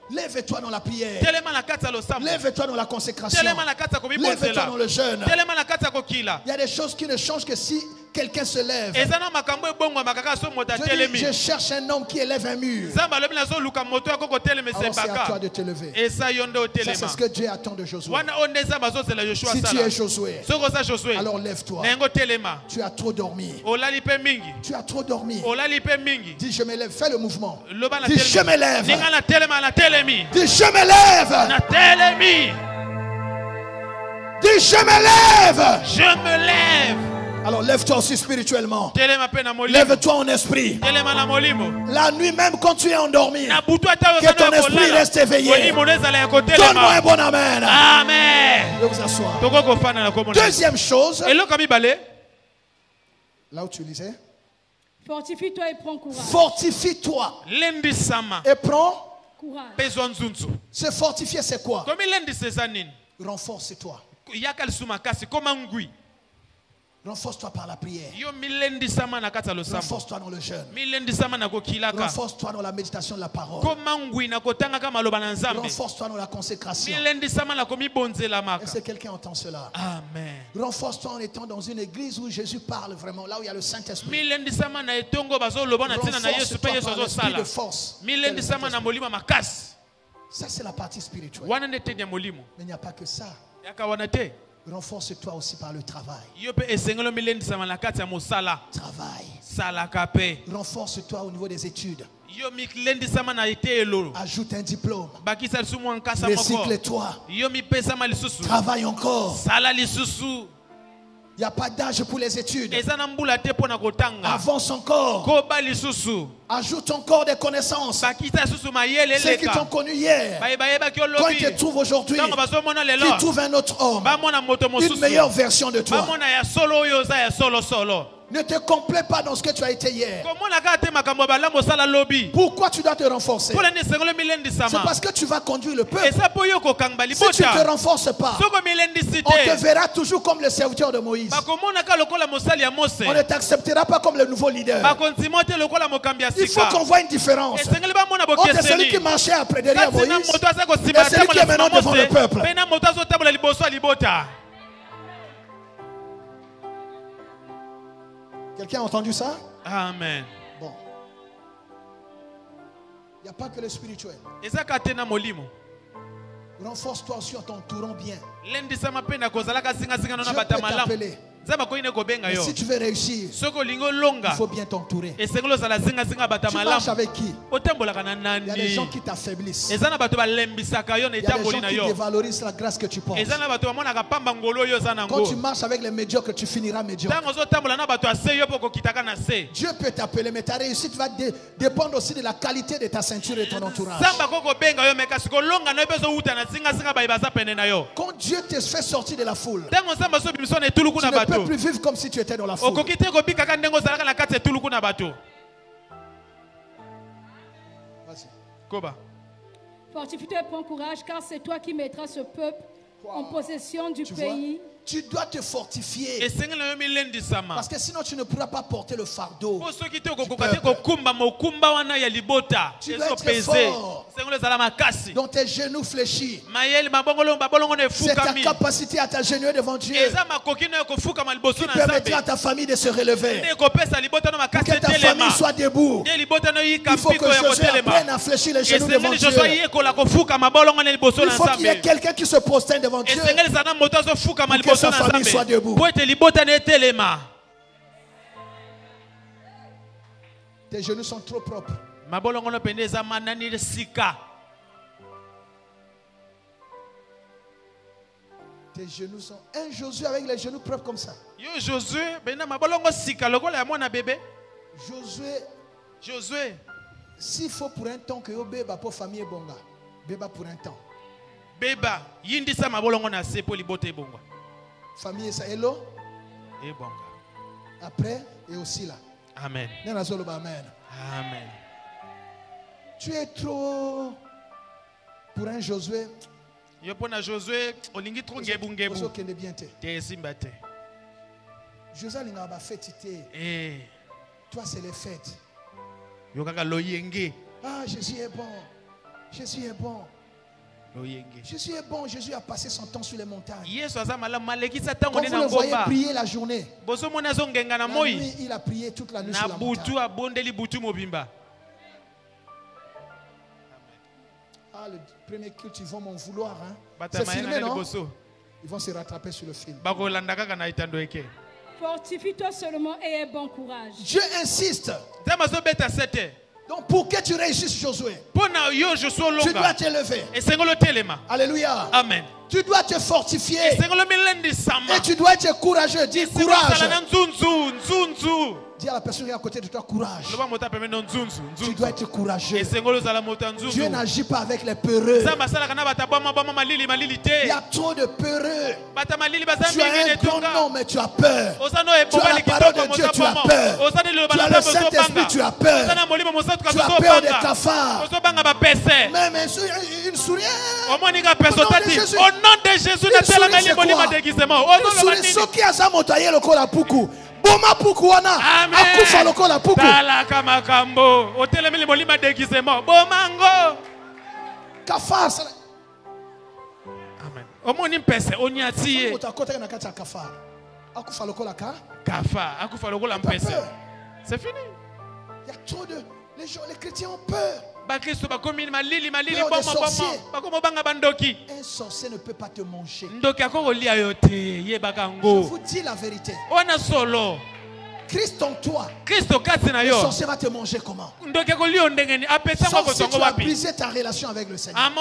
Lève-toi dans la prière. Lève-toi dans la consécration. Lève-toi dans le jeûne. Il y a des choses qui ne changent que si quelqu'un se lève. Je cherche un homme qui élève un mur. Alors c'est à toi de te lever. Ça, c'est ce que Dieu attend de Josué. Si tu es Josué, alors lève-toi. Tu as trop dormi. Tu as trop dormi. Dis je me lève. Fais le mouvement. Dis je me lève. Dis je me lève. Dis je me lève. Je me lève. Alors lève-toi aussi spirituellement. Lève-toi en esprit. La nuit même quand tu es endormi, que ton esprit reste éveillé. Donne-moi un bon amen. Amen. Je vais vous asseoir. Deuxième chose. Là où tu lisais. Fortifie-toi et prends courage. Fortifie-toi. Et prends courage. Se fortifier c'est quoi? Renforce-toi. Renforce-toi par la prière. Renforce-toi dans le jeûne. Renforce-toi dans la méditation de la parole. Renforce-toi dans la consécration. Est-ce que quelqu'un entend cela? Amen. Renforce-toi en étant dans une église où Jésus parle vraiment, là où il y a le Saint-Esprit. Renforce-toi par l'esprit de force. Ça c'est la partie spirituelle. Mais il n'y a pas que ça. Renforce-toi aussi par le travail. Travail. Renforce-toi au niveau des études. Ajoute un diplôme. Recycle-toi. Travaille encore. Il n'y a pas d'âge pour les études. Avance encore. Ajoute encore des connaissances. Ceux qui t'ont connu hier, quand ils te trouvent aujourd'hui, ils trouvent un autre homme, une meilleure version de toi. Ne te complais pas dans ce que tu as été hier. Pourquoi tu dois te renforcer? C'est parce que tu vas conduire le peuple. Si tu ne te renforces pas, on te verra toujours comme le serviteur de Moïse. On ne t'acceptera pas comme le nouveau leader. Il faut qu'on voit une différence entre celui qui marchait après derrière Moïse et celui qui est maintenant devant le peuple. Quelqu'un a entendu ça? Amen. Bon. Il n'y a pas que le spirituel. Renforce-toi aussi en t'entourant bien. Dieu peut t'appeler. Mais si tu veux réussir, il faut bien t'entourer. Tu marches avec qui? Il y a des gens qui t'affaiblissent. Il y a des gens qui dévalorisent la grâce que tu portes. Quand tu marches avec les médiocres, tu finiras médiocre. Dieu peut t'appeler, mais ta réussite va dépendre aussi de la qualité de ta ceinture et de ton entourage. Quand Dieu te fait sortir de la foule, tu ne peux plus vivre comme si tu étais dans la foule. Fortifie-toi et prends courage, car c'est toi qui mettras ce peuple en possession du pays. Tu dois te fortifier. Parce que sinon tu ne pourras pas porter le fardeau. Tu dois être fort. Dans tes genoux fléchis. C'est ta capacité à t'agenouiller devant Dieu qui permettra à ta famille de se relever. Pour que ta famille soit debout, il faut que Josué apprenne à fléchir les genoux devant Dieu. Il faut qu'il y ait quelqu'un qui se prosterne devant Dieu pour que sa famille soit debout. Tes genoux sont trop propres. Tes genoux sont... Un Josué avec les genoux propres comme ça. Josué, s'il faut pour un temps que yo beba pour famille bonga, beba pour un temps. Beba, yindi sa mabolongo na se pour libote bonga. Famille ça hello. Et bonga. Après et aussi là. Amen. Amen. Amen. Tu es trop pour un Josué. Josué, Josué n'a pas fait. Toi, c'est les fêtes. Ah, Jésus est bon. Jésus est bon. Jésus est bon. Jésus a passé son temps sur les montagnes. Quand vous le voyez prier la journée, la nuit, il a prié toute la nuit sur la montagne. Ah, le premier culte, ils vont m'en vouloir. Hein? C'est filmé, non? Ils vont se rattraper sur le film. Fortifie-toi seulement et aie bon courage. Dieu insiste. Donc pour que tu réussisses, Josué, tu dois t'élever. Alléluia. Amen. Tu dois te fortifier. Et tu dois être courageux. Dis courage. Dis à la personne qui est à côté de toi, courage. Tu dois être courageux. Dieu n'agit pas avec les peureux. Il y a trop de peureux. Tu as un grand nom, mais tu as peur. Tu as la parole de Dieu, tu as peur. Tu as le Saint-Esprit, tu as peur. Tu as peur des cafards. Même une souris. Au nom de Jésus, une souris, ce qui a ça motaillé le col à Poukou. Boma pukuana akufa lokola puku talaka makambo otelemeli molima déguisement bomango kafar. Amen. Omoni mpese onyati utakota na kati ya kafar akufa lokola kafa akufa lokola mpese. C'est fini. Il y a trop de les chrétiens ont peur. Un sorcier ne peut pas te manger. Je vous dis la vérité. Christ en toi. Le sorcier va te manger comment? Sauf si tu as brisé ta relation avec le Seigneur.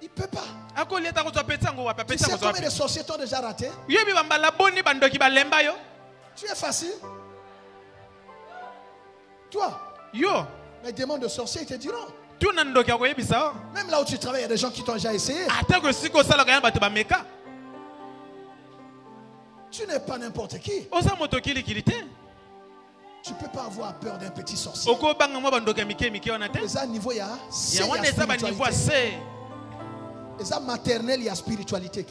Il ne peut pas. Tu sais combien de sorciers t'ont déjà raté? Tu es facile. Toi, les démons de sorciers, ils te diront. Même là où tu travailles, il y a des gens qui t'ont déjà essayé. Tu n'es pas n'importe qui. Tu ne peux pas avoir peur d'un petit sorcier. Les à niveau, il y a spiritualité. Les à maternel, il y a spiritualité.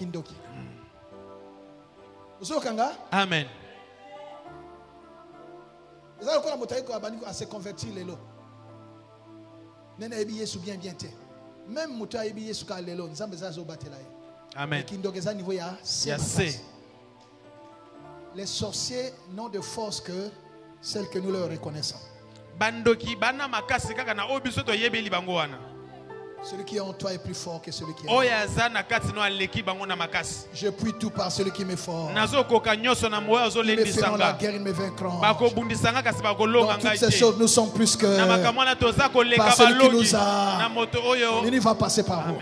Amen. À se convertir les lots. Même Mouta Ebi Yesu Kalelo, nous avons besoin de battre là. Amen. Les sorciers n'ont de force que celle que nous leur reconnaissons. Celui qui est en toi est plus fort que celui qui est en toi. Je puis tout par celui qui m'est fort. Ils me feront la guerre, ils me vaincront. Dans toutes ces choses, nous sommes plus que par celui qui nous a. Il va passer par vous.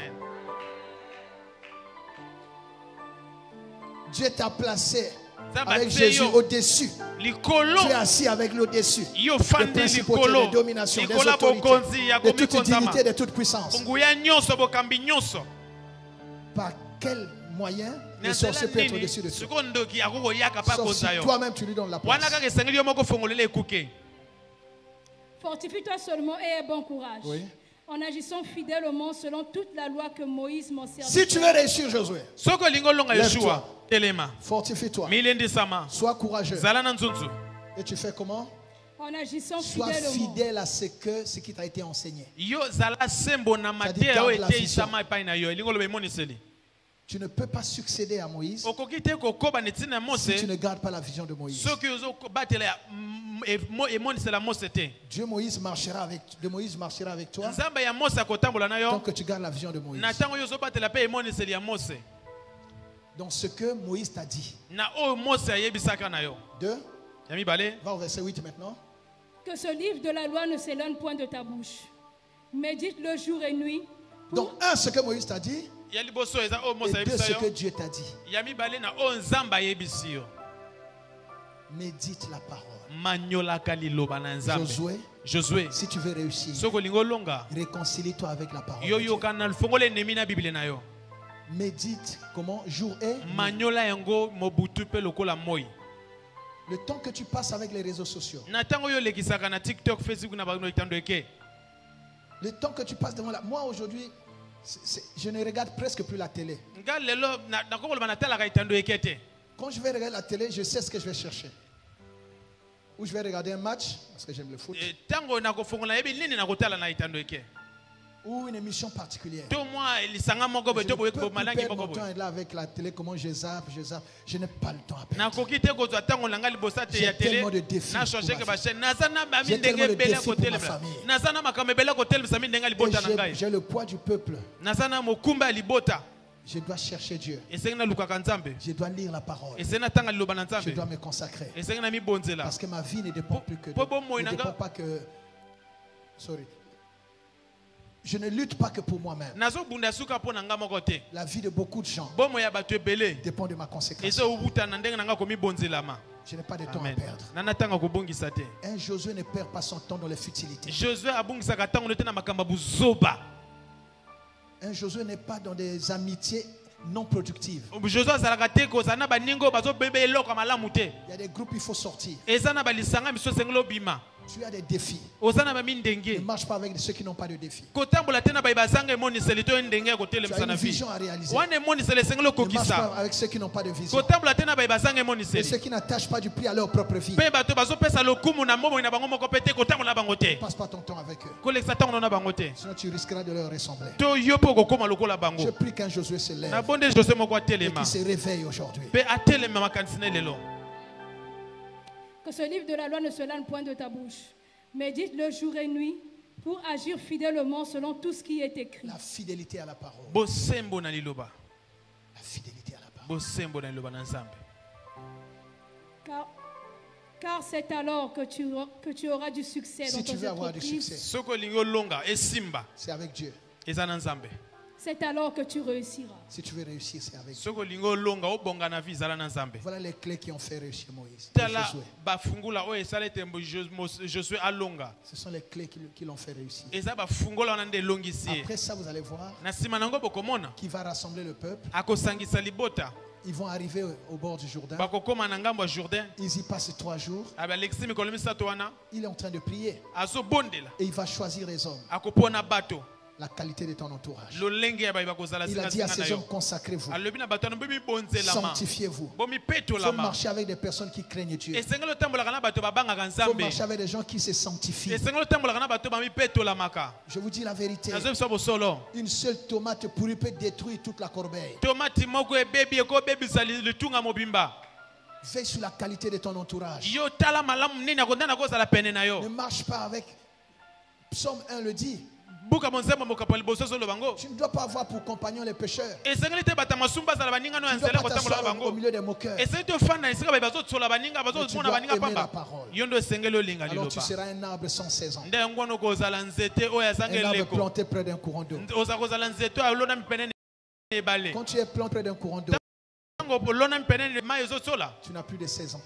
Dieu t'a placé avec Jésus au-dessus. Tu es assis avec lui au-dessus des principautés, des dominations, des autorités, de toute dignité, de toute puissance. Par quel moyen le sorcier peut être au-dessus de toi? Sauf si toi-même tu lui donnes la place. Fortifie-toi seulement et aie bon courage. Oui. En agissant fidèlement selon toute la loi que Moïse m'en servit. Si tu veux réussir, Josué, lève-toi. Fortifie-toi. Sois courageux. Et tu fais comment? En agissant Sois fidèlement. fidèle à ce qui t'a été enseigné. Tu ne peux pas succéder à Moïse si tu ne gardes pas la vision de Moïse. Dieu Moïse marchera avec toi tant que tu gardes la vision de Moïse. Donc ce que Moïse t'a dit. 2. Va au verset 8 maintenant. Que ce livre de la loi ne s'éloigne point de ta bouche. Médite-le jour et nuit. Donc 1, ce que Moïse t'a dit. Et 2, ce que Dieu t'a dit. Médite la parole. Josué, si tu veux réussir, réconcilie-toi avec la parole. Médite comment? Jour et nuit. Le temps que tu passes avec les réseaux sociaux, Le temps que tu passes devant la... Moi aujourd'hui, je ne regarde presque plus la télé. Quand je vais regarder la télé, je sais ce que je vais chercher. Ou je vais regarder un match, parce que j'aime le foot. Ou une émission particulière. Je ne peux plus perdre mon temps là avec la télé, comment je zappe. Je n'ai pas le temps à perdre. J'ai tellement de défis pour ma vie. J'ai tellement de défis pour ma famille. J'ai le poids du peuple. Je dois chercher Dieu. Je dois lire la parole. Je dois me consacrer. Parce que ma vie ne dépend plus que de... Ne dépend pas que... Sorry. Je ne lutte pas que pour moi-même. La vie de beaucoup de gens dépend de ma consécration. Je n'ai pas de temps à perdre. Un Josué ne perd pas son temps dans les futilités. Un Josué n'est pas dans des amitiés non productives. Il y a des groupes, il faut sortir. Tu as des défis. Ne marche pas avec ceux qui n'ont pas de défis. Tu as une vision à réaliser. Ne marche pas avec ceux qui n'ont pas de vision. Et ceux qui n'attachent pas du prix à leur propre vie. Ne passe pas ton temps avec eux. Sinon tu risqueras de leur ressembler. Je prie qu'un Josué se lève et qu'il se réveille aujourd'hui. Que ce livre de la loi ne se lâche point de ta bouche. Médite-le jour et nuit pour agir fidèlement selon tout ce qui est écrit. La fidélité à la parole. La fidélité à la parole. Car c'est alors que tu auras du succès dans ton entreprise. C'est avec Dieu. C'est alors que tu réussiras. Si tu veux réussir, c'est avec Dieu. Voilà les clés qui ont fait réussir Moïse. Ce sont les clés qui l'ont fait réussir. Après ça, vous allez voir qui va rassembler le peuple. Ils vont arriver au bord du Jourdain. Ils y passent 3 jours. Il est en train de prier. Et il va choisir les hommes. La qualité de ton entourage. Il a dit à ces hommes, consacrez-vous, sanctifiez-vous. Il faut marcher avec des personnes qui craignent Dieu. Il faut marcher avec des gens qui se sanctifient. Je vous dis la vérité, une seule tomate pourrie peut détruire toute la corbeille. Veille sur la qualité de ton entourage. Ne marche pas avec... Psaume 1 le dit. Tu ne dois pas avoir pour compagnon les pécheurs. Tu ne dois pas t'asseoir au milieu des moqueurs. Mais tu dois aimer la parole. Alors tu seras un arbre sans saison. Un arbre planté près d'un courant d'eau. Quand tu es planté près d'un courant d'eau, tu n'as plus de saison.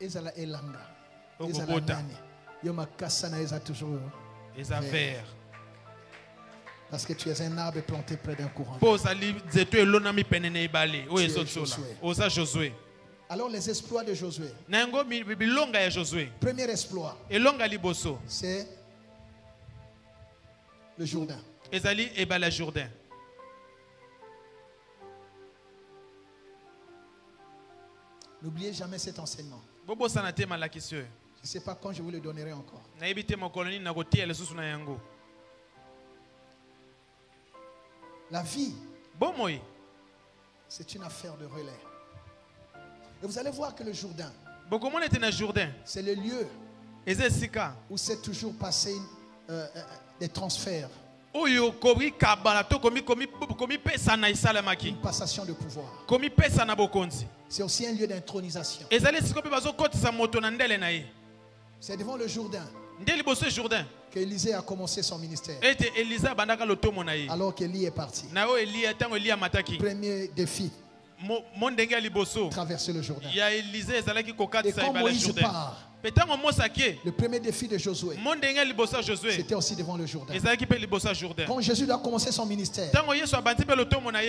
Ezala elanga. Ezala nani. Yoma kasana eza toujours. Vert. Parce que tu es un arbre planté près d'un courant. Josué. Alors les exploits de Josué. Premier exploit, c'est le Jourdain. N'oubliez jamais cet enseignement. Je ne sais pas quand je vous le donnerai encore. La vie, c'est une affaire de relais. Et vous allez voir que le Jourdain, c'est le lieu où s'est toujours passé des transferts. Une passation de pouvoir. C'est aussi un lieu d'intronisation. C'est devant le Jourdain qu'Élisée a commencé son ministère. Alors qu'Élie est parti. Premier défi, traverser le Jourdain. Et quand Moïse part, le premier défi de Josué, c'était aussi devant le Jourdain. Quand Jésus doit commencer son ministère,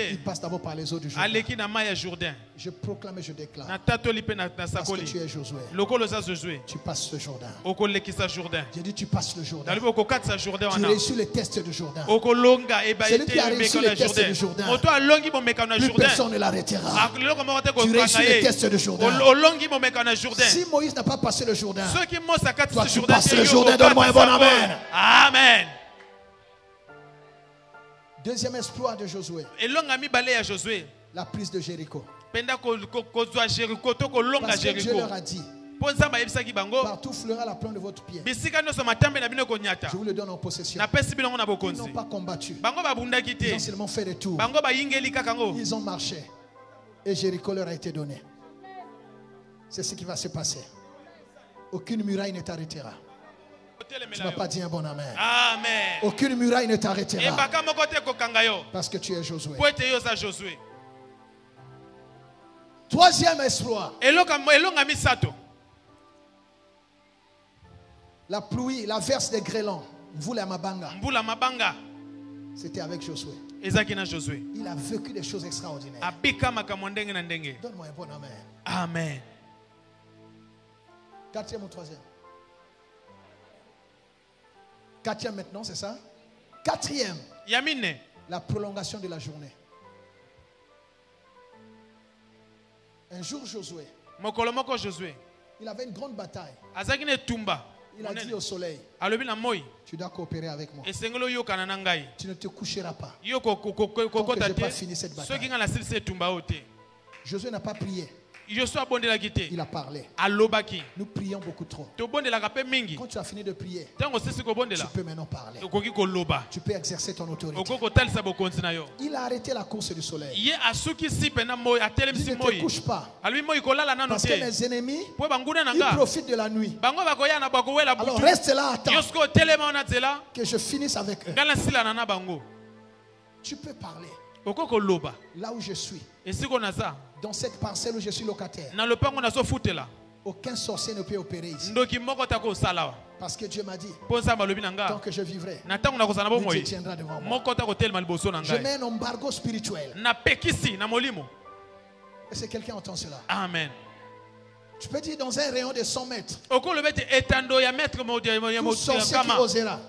il passe d'abord par les eaux du Jourdain. Je proclame et je déclare. Parce que tu es Josué. Tu passes ce Jourdain. J'ai dit tu passes le Jourdain. Tu réussis le test du Jourdain. Celui qui a réussi le test du Jourdain, plus personne ne l'arrêtera. Tu réussis le test du Jourdain. Si Moïse n'a pas passé le Jourdain, toi tu passes le Jourdain. Donne-moi un bon amen. Amen. Deuxième exploit de Josué. La prise de Jéricho. Parce que Dieu leur a dit, partout fleura la plante de votre pied, je vous le donne en possession. Ils n'ont pas combattu. Ils ont seulement fait des tours. Ils ont marché. Et Jéricho leur a été donné. C'est ce qui va se passer. Aucune muraille ne t'arrêtera. Tu ne m'as pas dit un bon amen. Amen. Aucune muraille ne t'arrêtera. Parce que tu es Josué. Troisième exploit. La pluie, la verse des grêlons. Mvula mabanga. C'était avec Josué. Il a vécu des choses extraordinaires. Donne-moi un bon amen. Amen. Quatrième ou troisième? Quatrième maintenant, c'est ça? Quatrième. La prolongation de la journée. Un jour, Josué, il avait une grande bataille. Il a dit au soleil, tu dois coopérer avec moi. Tu ne te coucheras pas tant que je n'ai pas fini cette bataille. Josué n'a pas prié. Il a parlé. Nous prions beaucoup trop. Quand tu as fini de prier, tu peux maintenant parler. Tu peux exercer ton autorité. Il a arrêté la course du soleil. Il ne te couche pas. Parce que mes ennemis, ils profitent de la nuit. Alors reste là, attends que je finisse avec eux. Tu peux parler. Là où je suis, dans cette parcelle où je suis locataire, aucun sorcier ne peut opérer ici. Parce que Dieu m'a dit, tant que je vivrai, Dieu tiendra devant moi. Je mets un embargo spirituel. Est-ce que quelqu'un entend cela? Amen. Tu peux dire dans un rayon de 100 mètres, tout sorcier qui osera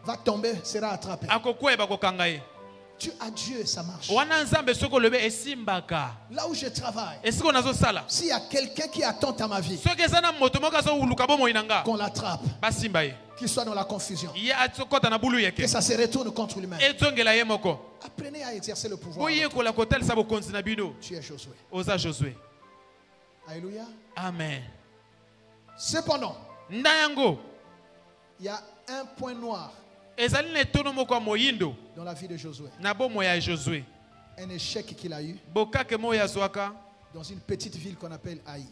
va tomber, sera attrapé. Tu as Dieu, ça marche. Là où je travaille, s'il y a quelqu'un qui attend à ma vie, qu'on l'attrape, qu'il soit dans la confusion, que ça se retourne contre lui-même. Apprenez à exercer le pouvoir. Tu es Josué. Alléluia. Amen. Cependant, il y a un point noir dans la vie de Josué. Un échec qu'il a eu dans une petite ville qu'on appelle Haï.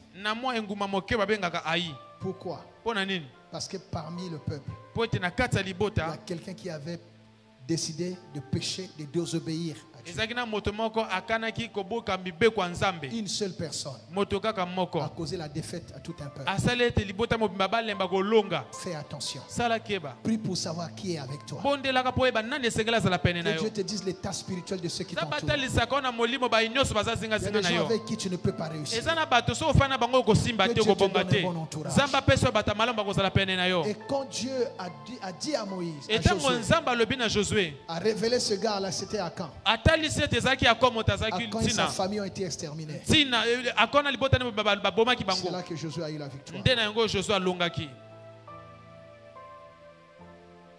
Pourquoi? Parce que parmi le peuple, il y a quelqu'un qui avait décidé de pécher, de désobéir à Dieu. Une seule personne a causé la défaite à tout un peuple. Fais attention. Prie pour savoir qui est avec toi. Que Dieu te dise l'état spirituel de ceux qui t'entourent. Il y a des gens avec qui tu ne peux pas réussir. Que Dieu te donne un bon entourage. Et quand Dieu a dit à Moïse, à Josué, a révélé ce gars-là, c'était à quand? À quand sa famille ont été exterminés. C'est là que Josué a eu la victoire.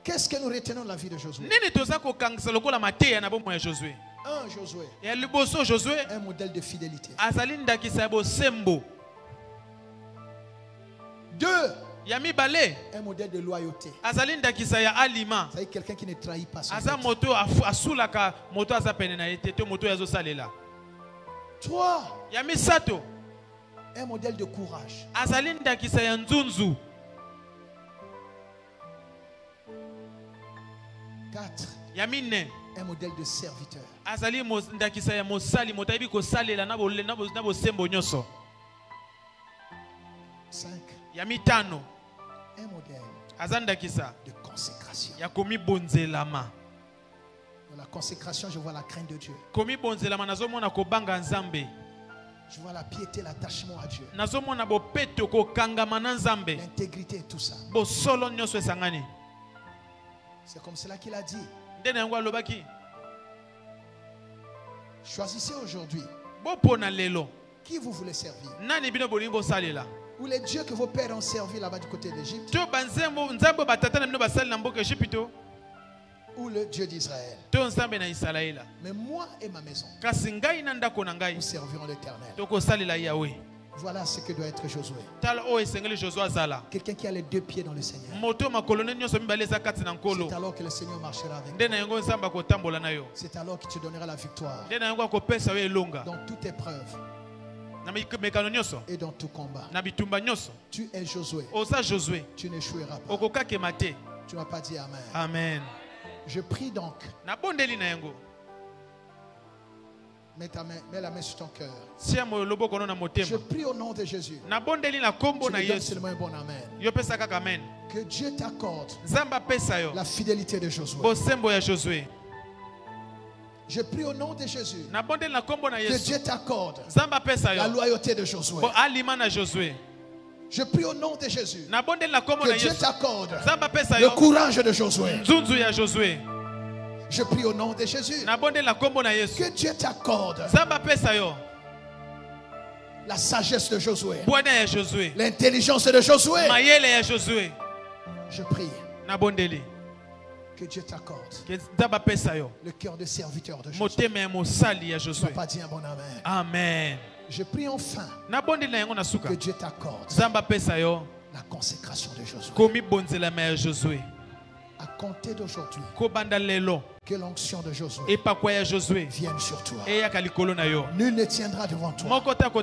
Qu'est-ce que nous retenons de la vie de Josué? Josué, un modèle de fidélité. 2, un modèle de loyauté. C'est quelqu'un qui ne trahit pas son maître. 3, un modèle de courage. 4, un modèle de serviteur. 5, un modèle de consécration. Dans la consécration, je vois la crainte de Dieu. Je vois la piété, l'attachement à Dieu. L'intégrité et tout ça. C'est comme cela qu'il a dit. Choisissez aujourd'hui qui vous voulez servir. Ou les dieux que vos pères ont servi là-bas du côté d'Égypte. Ou le Dieu d'Israël. Mais moi et ma maison, nous servirons l'Éternel. Voilà ce que doit être Josué. Quelqu'un qui a les deux pieds dans le Seigneur. C'est alors que le Seigneur marchera avec toi. C'est alors qu'il te donnera la victoire. Dans toute épreuve et dans tout combat. Tu es Josué. Tu n'échoueras pas. Tu ne vas pas dire Amen. Amen. Je prie donc. Mets la main sur ton cœur. Je prie au nom de Jésus. Tu me donnes seulement un bon Amen. Que Dieu t'accorde la fidélité de Josué. Je prie au nom de Jésus. Que Dieu t'accorde la loyauté de Josué. Je prie au nom de Jésus. Que Dieu t'accorde le courage de Josué. Je prie au nom de Jésus. Que Dieu t'accorde la sagesse de Josué. L'intelligence de Josué. Je prie que Dieu t'accorde le cœur de serviteur de Josué. Tu ne vas pas dire un bon Amen. Amen. Je prie enfin que Dieu t'accorde la consécration de Josué. À compter d'aujourd'hui, que l'onction de Josué vienne sur toi. Nul ne tiendra devant toi tant que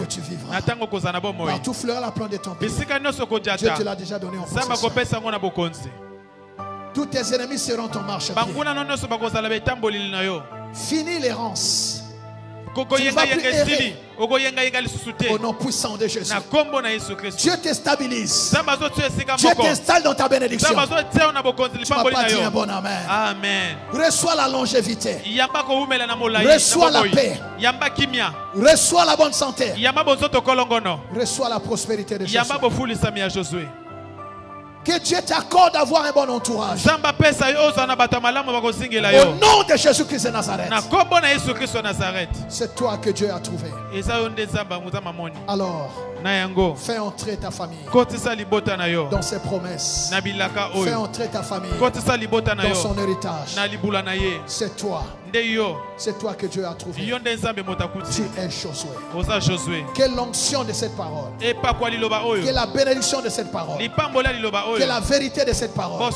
tu vivras. Partout fleur la plante de ton pied, Dieu te l'a déjà donné en possession. Tous tes ennemis seront ton marchepied. Fini l'errance. Tu ne vas plus errer. Au nom puissant de Jésus. Dieu te stabilise. Dieu t'installe dans ta bénédiction. Tu ne vas pas dire un bon Amen. Amen. Reçois la longévité. Reçois la paix. Reçois la bonne santé. Reçois la prospérité de Jésus. Que Dieu t'accorde d'avoir un bon entourage. Au nom de Jésus-Christ de Nazareth. C'est toi que Dieu a trouvé. Alors, fais entrer ta famille dans ses promesses. Fais entrer ta famille dans son héritage. C'est toi. C'est toi que Dieu a trouvé. Tu es Josué. Que l'onction de cette parole, que la bénédiction de cette parole, que la vérité de cette parole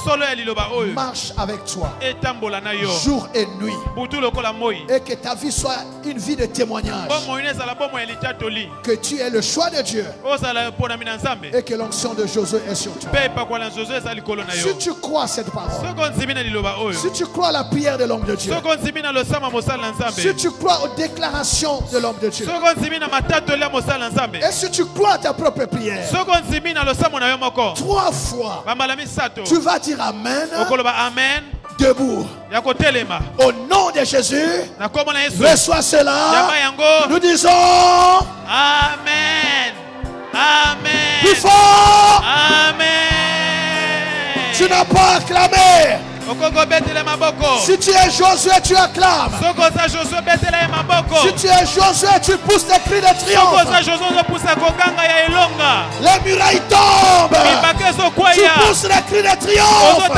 marche avec toi jour et nuit. Et que ta vie soit une vie de témoignage. Que tu es le choix de Dieu. Et que l'onction de Josué est sur toi. Si tu crois cette parole, si tu crois la prière de l'homme de Dieu, si tu crois aux déclarations de l'homme de Dieu, et si tu crois à ta propre prière, 3 fois, tu vas dire Amen. Debout. Au nom de Jésus, reçois cela. Nous disons Amen. Amen. Plus fort. Amen. Tu n'as pas acclamé. Si tu es Josué, tu acclames. Si tu es Josué, tu pousses des cris de triomphe. Les murailles tombent. Tu pousses des cris de triomphe.